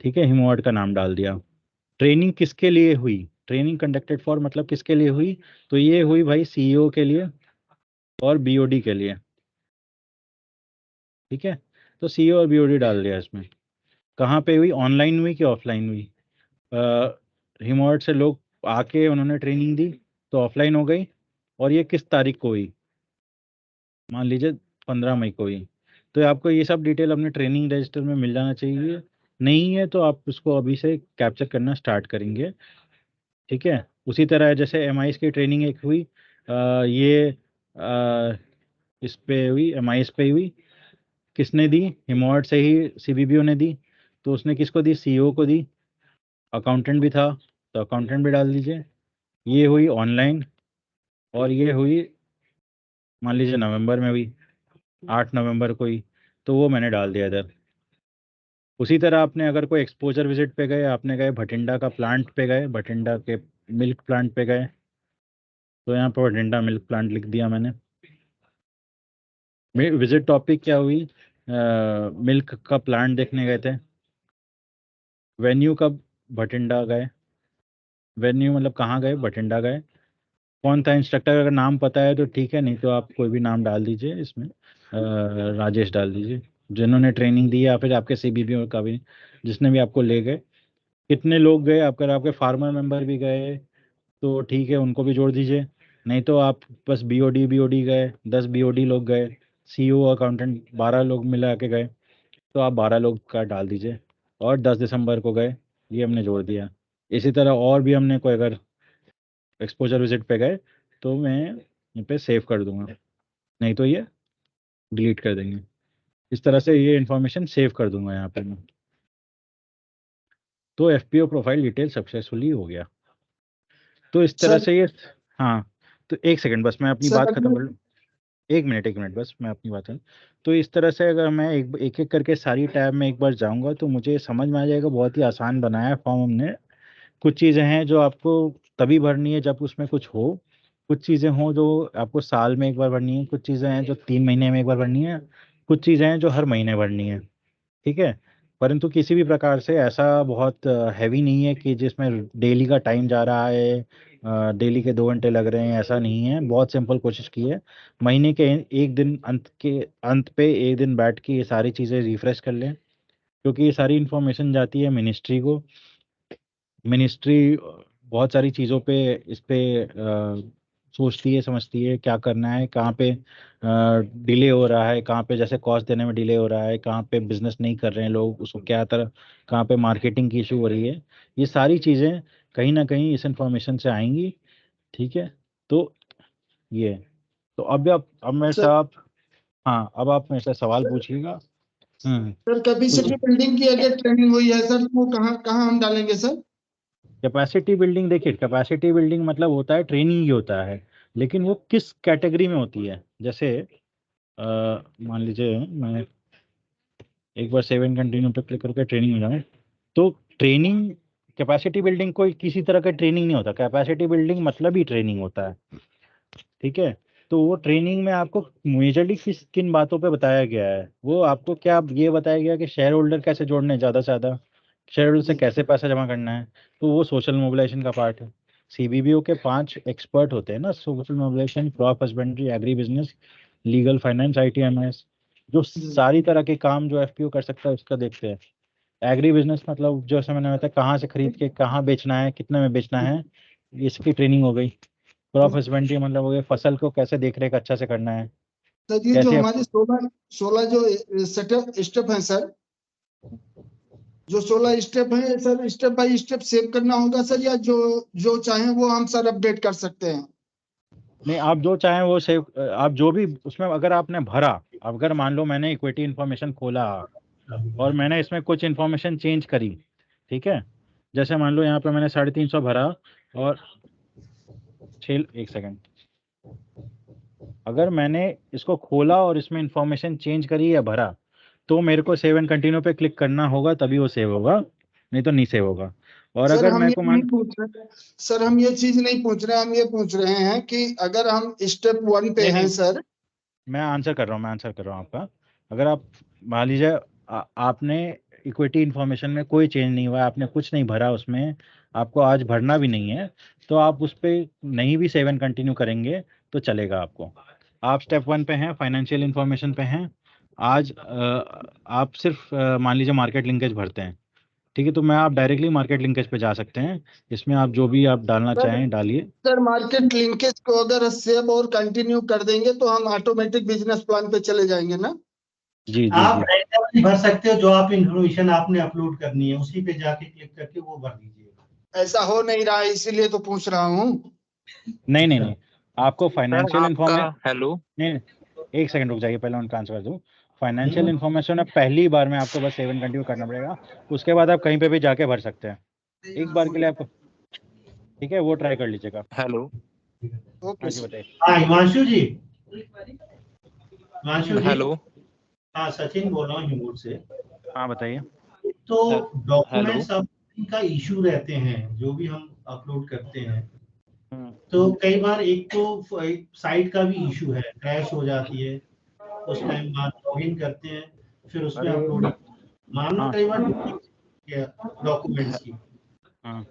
S8: ठीक है, हिमवार्ड का नाम डाल दिया। ट्रेनिंग किसके लिए हुई, ट्रेनिंग कंडक्टेड फॉर मतलब किसके लिए हुई, तो ये हुई भाई सीईओ के लिए और बीओडी के लिए। ठीक है, तो सीईओ और बीओडी डाल दिया इसमें। कहाँ पे हुई, ऑनलाइन हुई कि ऑफलाइन हुई। हिमवार्ड से लोग आके उन्होंने ट्रेनिंग दी तो ऑफलाइन हो गई, और ये किस तारीख को हुई, मान लीजिए 15 मई को हुई, तो आपको ये सब डिटेल अपने ट्रेनिंग रजिस्टर में मिल जाना चाहिए। नहीं है तो आप उसको अभी से कैप्चर करना स्टार्ट करेंगे, ठीक है। उसी तरह जैसे MIS की ट्रेनिंग एक हुई, ये इस पे हुई, MIS पे हुई, किसने दी? हिमोट से ही CBBO ने दी। तो उसने किसको दी? CEO को दी। अकाउंटेंट भी था तो अकाउंटेंट भी डाल दीजिए। ये हुई ऑनलाइन, और ये हुई मान लीजिए नवंबर में हुई, 8 नवंबर को ही, तो वो मैंने डाल दिया इधर। उसी तरह आपने अगर कोई एक्सपोजर विजिट पे गए, आपने गए भटिंडा का प्लांट पे गए, भटिंडा के मिल्क प्लांट पे गए, तो यहाँ पर भटिंडा मिल्क प्लांट लिख दिया मैंने। विजिट टॉपिक क्या हुई? मिल्क का प्लांट देखने गए थे। वेन्यू कब? भटिंडा गए। वेन्यू मतलब कहाँ गए? भटिंडा गए। कौन था इंस्ट्रक्टर? अगर नाम पता है तो ठीक है, नहीं तो आप कोई भी नाम डाल दीजिए इसमें, राजेश डाल दीजिए, जिन्होंने ट्रेनिंग दी या फिर आपके CBBO का भी, जिसने भी आपको ले गए। कितने लोग गए? अगर आपके फार्मर मेंबर भी गए तो ठीक है, उनको भी जोड़ दीजिए। नहीं तो आप बस BOD गए, 10 BOD लोग गए, CEO अकाउंटेंट 12 लोग मिला के गए, तो आप 12 लोग का डाल दीजिए। और 10 दिसंबर को गए, ये हमने जोड़ दिया। इसी तरह और भी हमने कोई अगर एक्सपोजर विजिट पे गए तो मैं यहाँ पे सेव कर दूंगा, नहीं तो ये डिलीट कर देंगे। इस तरह से ये इन्फॉर्मेशन सेव कर दूंगा यहाँ पे मैं। तो FPO प्रोफाइल डिटेल सक्सेसफुली हो गया। तो इस तरह
S3: सर
S8: से ये, हाँ, तो एक सेकंड बस मैं अपनी
S3: सर
S8: बात खत्म
S3: अभी
S8: कर लूँ। एक मिनट बस मैं अपनी बात करूँ। तो इस तरह से अगर मैं एक एक करके सारी टैब में एक बार जाऊंगा तो मुझे समझ में आ जाएगा। बहुत ही आसान बनाया है फॉर्म हमने। कुछ चीज़ें हैं जो आपको तभी भरनी है जब उसमें कुछ हो, कुछ चीज़ें हों जो आपको साल में एक बार भरनी है, कुछ चीज़ें हैं जो 3 महीने में एक बार भरनी है, कुछ चीज़ें हैं जो हर महीने भरनी है, ठीक है। परंतु किसी भी प्रकार से ऐसा बहुत हैवी नहीं है कि जिसमें डेली का टाइम जा रहा है, डेली के 2 घंटे लग रहे हैं, ऐसा नहीं है। बहुत सिंपल कोशिश की है। महीने के एक दिन अंत पे एक दिन बैठ के ये सारी चीज़ें रिफ्रेश कर लें, क्योंकि ये सारी इन्फॉर्मेशन जाती है मिनिस्ट्री को। मिनिस्ट्री बहुत सारी चीज़ों पे इस पे सोचती है, समझती है क्या करना है, कहाँ पे डिले हो रहा है, कहाँ पे जैसे कॉस्ट देने में डिले हो रहा है, कहाँ पे बिजनेस नहीं कर रहे हैं लोग, उसको क्या तरह, कहाँ पे मार्केटिंग की इशू हो रही है। ये सारी चीज़ें कहीं ना कहीं इस इंफॉर्मेशन से आएंगी, ठीक है। तो ये, तो अब मेरे से
S3: सर
S8: आप, हाँ, अब आप मेरे से सवाल पूछिएगा।
S3: सर कैपेसिटी बिल्डिंग की अगर ट्रेनिंग हुई है सर, तो वो कहाँ कहाँ हम डालेंगे सर?
S8: कैपेसिटी बिल्डिंग, देखिए कैपेसिटी बिल्डिंग मतलब होता है ट्रेनिंग ही होता है, लेकिन वो किस कैटेगरी में होती है। जैसे मान लीजिए मैं एक बार सेव एंड कंटिन्यू पे क्लिक करके ट्रेनिंग में जाऊँ, तो ट्रेनिंग, कैपेसिटी बिल्डिंग कोई किसी तरह का ट्रेनिंग नहीं होता। कैपेसिटी बिल्डिंग मतलब ही ट्रेनिंग होता है, ठीक है। तो वो ट्रेनिंग में आपको मेजरली किन बातों पे बताया गया है? वो आपको क्या ये बताया गया कि शेयर होल्डर कैसे जोड़ने हैं ज़्यादा से ज़्यादा, शेयर होल्डर से कैसे पैसा जमा करना है, तो वो सोशल मोबिलाइजेशन का पार्ट है। CBBO के 5 एक्सपर्ट होते हैं ना, social mobilisation, crop husbandry, agri business, legal, finance, ITMS, जो सारी तरह के काम जो FPO कर सकता है उसका देखते हैं। एग्री बिजनेस मतलब जो समय मैंने बताया, कहाँ से खरीद के कहाँ बेचना है, कितने में बेचना है, इसकी ट्रेनिंग हो गई। क्रॉप हस्बेंड्री मतलब हो गया फसल को कैसे देख रेख अच्छा से करना है,
S3: सर ये जो
S8: कैसे
S3: हमारे 16 जो स्टेप है सर, जो 16 स्टेप है sir, step by step save करना होगा सर, या जो जो चाहे वो हम सर अपडेट कर सकते हैं?
S8: नहीं, आप जो चाहें वो सेव, आप जो भी उसमें अगर आपने भरा, अगर मान लो मैंने इक्विटी इन्फॉर्मेशन खोला और मैंने इसमें कुछ इन्फॉर्मेशन चेंज करी, ठीक है। जैसे मान लो यहाँ पे मैंने 350 भरा और 1 सेकंड, अगर मैंने इसको खोला और इसमें इंफॉर्मेशन चेंज करी या भरा, तो मेरे को सेव एंड कंटिन्यू पे क्लिक करना होगा, तभी वो सेव होगा, नहीं तो नहीं सेव होगा। और
S3: सर
S8: अगर
S3: हम
S8: मेरे
S3: ये
S8: को
S3: नहीं पूछ रहे सर, हम ये चीज नहीं पूछ रहे, हम ये पूछ रहे हैं कि अगर हम स्टेप 1 पे
S8: नहीं
S3: हैं
S8: नहीं,
S3: सर।
S8: मैं आंसर कर रहा हूँ आपका। अगर आप मान लीजिए आपने इक्विटी इन्फॉर्मेशन में कोई चेंज नहीं हुआ, आपने कुछ नहीं भरा उसमें, आपको आज भरना भी नहीं है, तो आप उस पर नहीं भी सेव एंड कंटिन्यू करेंगे तो चलेगा आपको। आप स्टेप 1 पे हैं, फाइनेंशियल इन्फॉर्मेशन पे हैं। आज आप सिर्फ मान लीजिए मार्केट लिंकेज भरते हैं, ठीक है, तो मैं आप डायरेक्टली मार्केट लिंकेज पे जा सकते हैं। इसमें आप जो भी आप डालना चाहें डालिए।
S3: सर मार्केट लिंकेज को अगर सेव और कंटिन्यू कर देंगे तो हम ऑटोमेटिक बिजनेस प्लान पे चले जाएंगे ना?
S8: जी
S1: आप रैंडमली भर सकते हो, जो आप इंफॉर्मेशन आपने अपलोड करनी है उसी पे जाके क्लिक करके वो भर दीजिए।
S3: ऐसा हो नहीं रहा है, इसीलिए तो पूछ रहा हूँ।
S8: नहीं, आपको
S10: सर
S8: फाइनेंशियल
S10: आपका
S8: इन्फॉर्मेशन,
S10: हेलो
S8: नहीं, एक सेकंड रुक जाइए, पहले उनका आंसर दूं। फाइनेंशियल इन्फॉर्मेशन है, पहली बार में आपको बस 7 कंटिन्यू करना पड़ेगा, उसके बाद आप कहीं पे भी जाके भर सकते हैं। एक बार के लिए आपको, ठीक है, वो ट्राई कर लीजिएगा।
S10: हेलो
S3: ओके
S8: हाँ जी
S3: सर।
S8: बताइए।
S1: हाँ हिमांशु जी, हिमांशु जी,
S10: हेलो
S1: हाँ सचिन बोल रहा हूँ हिमूर से।
S8: हाँ बताइए।
S1: तो
S10: हेलो
S1: डॉक्यूमेंट्स अपलोडिंग का इशू रहते हैं जो भी हम अपलोड करते हैं,
S8: हम्म,
S1: तो कई बार एक तो साइट का भी इशू है, क्रैश हो जाती है, उस टाइम बाद लॉगिन करते हैं, फिर उसमें
S8: अरे
S1: अपलोडिंग, मान लो
S8: हाँ
S1: कई बार डॉक्यूमेंट्स की
S8: हाँ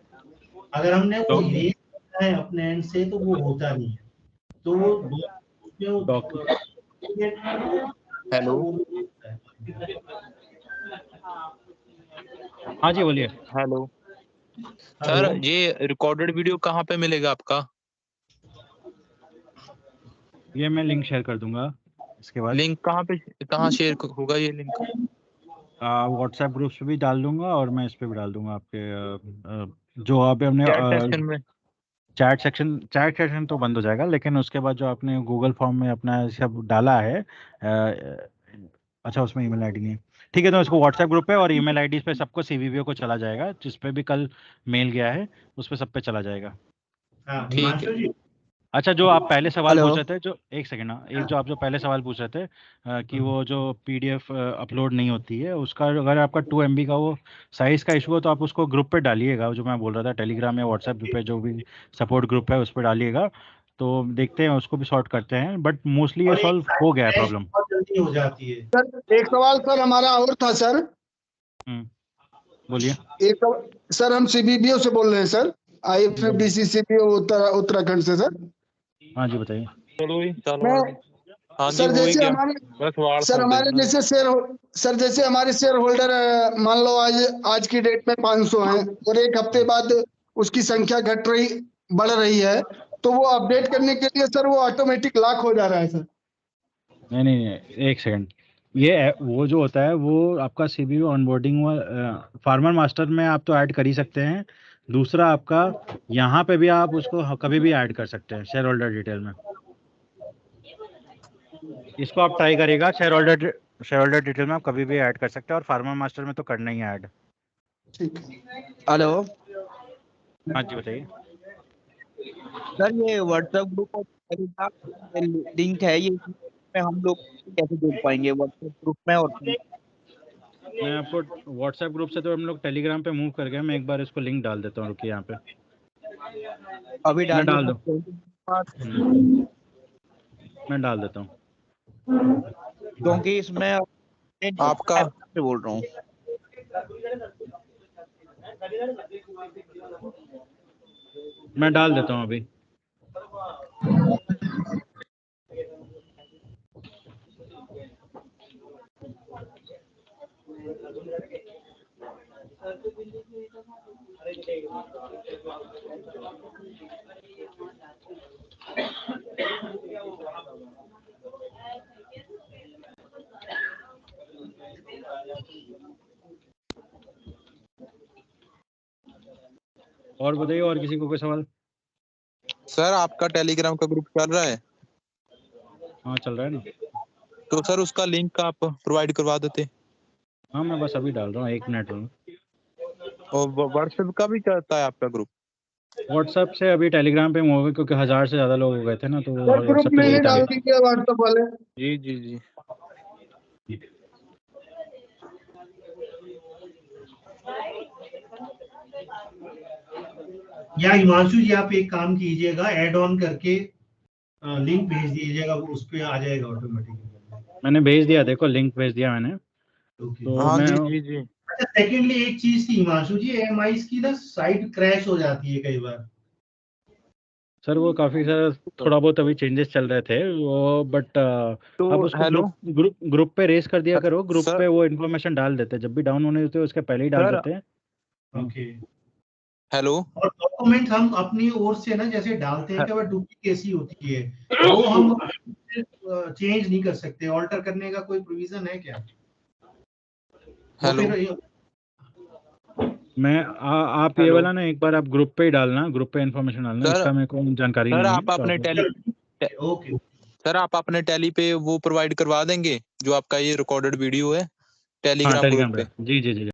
S1: अगर हमने वो
S8: तो
S1: इरेज करना है अपने एंड से तो वो होता नहीं है, तो वो उसमें वो
S8: डॉक
S10: हेलो
S1: वो भी होता है।
S8: हाँ जी बोलिए।
S10: हेलो
S1: हेलो,
S10: सर ये रिकॉर्डेड वीडियो कहाँ पे मिलेगा आपका?
S8: ये मैं लिंक शेयर कर दूंगा इसके बाद।
S10: लिंक कहाँ शेयर होगा ये लिंक?
S8: व्हाट्सएप ग्रुप्स पे भी डाल दूंगा और मैं इस पे भी डाल दूंगा आपके जो आप हमने
S10: चैट सेक्शन में।
S8: चैट सेक्शन तो बंद हो जाएगा, लेकिन उसके बाद जो आपने गूगल फॉर्म में अपना सब डाला है अच्छा उसमें ईमेल आईडी नहीं है, ठीक है, तो इसको व्हाट्सएप ग्रुप पे और ईमेल आईडी पे सबको सीवीवीओ को चला जाएगा, जिस पे भी कल मेल गया है उस पे सब पे चला जाएगा।
S1: हाँ
S10: ठीक है।
S1: हिमांशु जी,
S8: अच्छा, जो आप पहले सवाल
S6: हेलो
S8: पूछ रहे थे, जो एक सेकंड ना, एक जो आप जो पहले सवाल पूछ रहे थे कि वो जो पीडीएफ अपलोड नहीं होती है, उसका अगर आपका 2 MB का वो साइज़ का इशू हो तो आप उसको ग्रुप पे डालिएगा, जो मैं बोल रहा था टेलीग्राम या व्हाट्सएप पे जो भी सपोर्ट ग्रुप है उस पर डालिएगा, तो देखते हैं उसको भी सॉर्ट करते हैं, बट मोस्टली ये
S1: और एक
S8: सॉल्व हो गया है
S1: क्रैश
S8: प्रॉब्लम।
S1: बहुत जल्दी हो जाती है।
S3: सर एक सवाल सर हमारा और था सर।
S8: बोलिए।
S3: सर हम सीबीबीओ से बोल रहे हैं सर, IFFDC सीबीओ उत्तराखंड से सर।
S8: हाँ जी बताइए।
S10: चलो जी चलो
S3: मैं
S10: आगे। हाँ जी
S3: सर
S10: हो ही
S3: जैसे
S10: गया,
S3: हमारे
S10: बस वाड़
S3: सर
S10: कर
S3: हमारे
S10: देना।
S3: जैसे सर जैसे हमारे शेयर होल्डर मान लो आज की डेट में 500 हैं और एक हफ्ते बाद उसकी संख्या बढ़ रही है, तो वो अपडेट करने के लिए सर वो ऑटोमेटिक लॉक हो जा रहा है सर।
S8: नहीं, एक सेकंड, वो जो होता है वो आपका सीबीयू ऑनबोर्डिंग फार्मर मास्टर में आप तो ऐड कर ही सकते हैं, दूसरा आपका यहाँ पे भी आप उसको कभी भी ऐड कर सकते हैं शेयर होल्डर डिटेल में, इसको आप ट्राई करिएगा, शेयर होल्डर डिटेल में आप कभी भी ऐड कर सकते हैं, और फार्मर मास्टर में तो करना ही है ऐड।
S3: ठीक है।
S6: हेलो
S8: हाँ जी बताइए।
S6: सर, ये व्हाट्सएप ग्रुप और लिंक है, ये में हम लोग कैसे जुड़ पाएंगे व्हाट्सएप ग्रुप में? और
S8: मैं आपको व्हाट्सएप ग्रुप से तो हम लोग टेलीग्राम पे मूव कर गए, मैं एक बार इसको लिंक डाल देता हूँ, रुकिए यहाँ पे
S6: अभी
S8: मैं
S6: डालिए
S8: डाल दूँ,
S6: सर,
S8: मैं डाल देता हूँ।
S6: क्योंकि इसमें
S10: आपका
S6: बोल रहा हूँ।
S8: मैं डाल देता हूँ अभी। और बताइए, और किसी को कोई सवाल?
S10: सर आपका टेलीग्राम का ग्रुप चल रहा है?
S8: हाँ चल रहा है ना।
S10: तो सर उसका लिंक आप प्रोवाइड करवा देते।
S8: हाँ मैं बस अभी डाल रहा हूँ, 1 मिनट में।
S10: और व्हाट्सएप का भी चलता है आपका ग्रुप?
S8: व्हाट्सएप से अभी टेलीग्राम पे मूव हो गए, क्योंकि 1000 से ज़्यादा लोग हो गए थे ना, तो
S3: सर ग्रुप
S8: व्हाट्सएप पे
S3: में ही
S8: चलता
S3: डाल
S8: नहीं।
S3: दीजिए व्हाट्सएप वाले।
S10: जी जी जी।
S1: या हिमांशु जी आप एक काम कीजिएगा, ऐड ऑन करके लिंक भेज दीजिएगा, वो उस पे आ जाएगा ऑटोमेटिकली।
S8: मैंने भेज दिया, देखो लिंक भेज दिया मैंने। तो
S10: हाँ
S8: मैं
S10: जी जी जी।
S1: अच्छा सेकेंडली एक चीज थी हिमांशु जी, AMIs की ना साइट क्रैश हो जाती है कई बार।
S8: सर वो काफ़ी सारा थोड़ा बहुत अभी चेंजेस चल रहे थे वो, बट
S10: तो
S8: अब उसको
S10: हेलो
S8: ग्रुप पे रेस कर दिया करो, ग्रुप
S10: सर
S8: पे वो इन्फॉर्मेशन डाल देते हैं, जब भी डाउन होने होते हैं उसके पहले ही डाल
S10: सर
S8: देते हैं।
S1: ओके।
S10: हेलो
S1: और डॉक्यूमेंट हम अपनी ओर से ना जैसे डालते हैं, कई बार डुप्लीकेसी होती है, वो हम चेंज नहीं कर सकते, ऑल्टर करने का कोई प्रोविजन है क्या?
S10: हेलो
S8: आप ये
S10: हेलो।
S8: वाला ना एक बार आप ग्रुप पे ही डालना, ग्रुप पे इन्फॉर्मेशन डालना,
S10: सर-
S8: इसका मेरे को जानकारी
S10: सर
S8: नहीं है।
S10: आप अपने टैली
S1: ओके
S10: सर आप अपने टैली पे वो प्रोवाइड करवा देंगे जो आपका ये रिकॉर्डेड वीडियो है
S8: हाँ
S10: टेलीग्राम
S8: टेलीग्राम
S10: ग्रुप
S8: पे,
S10: पे।
S8: जी जी जी।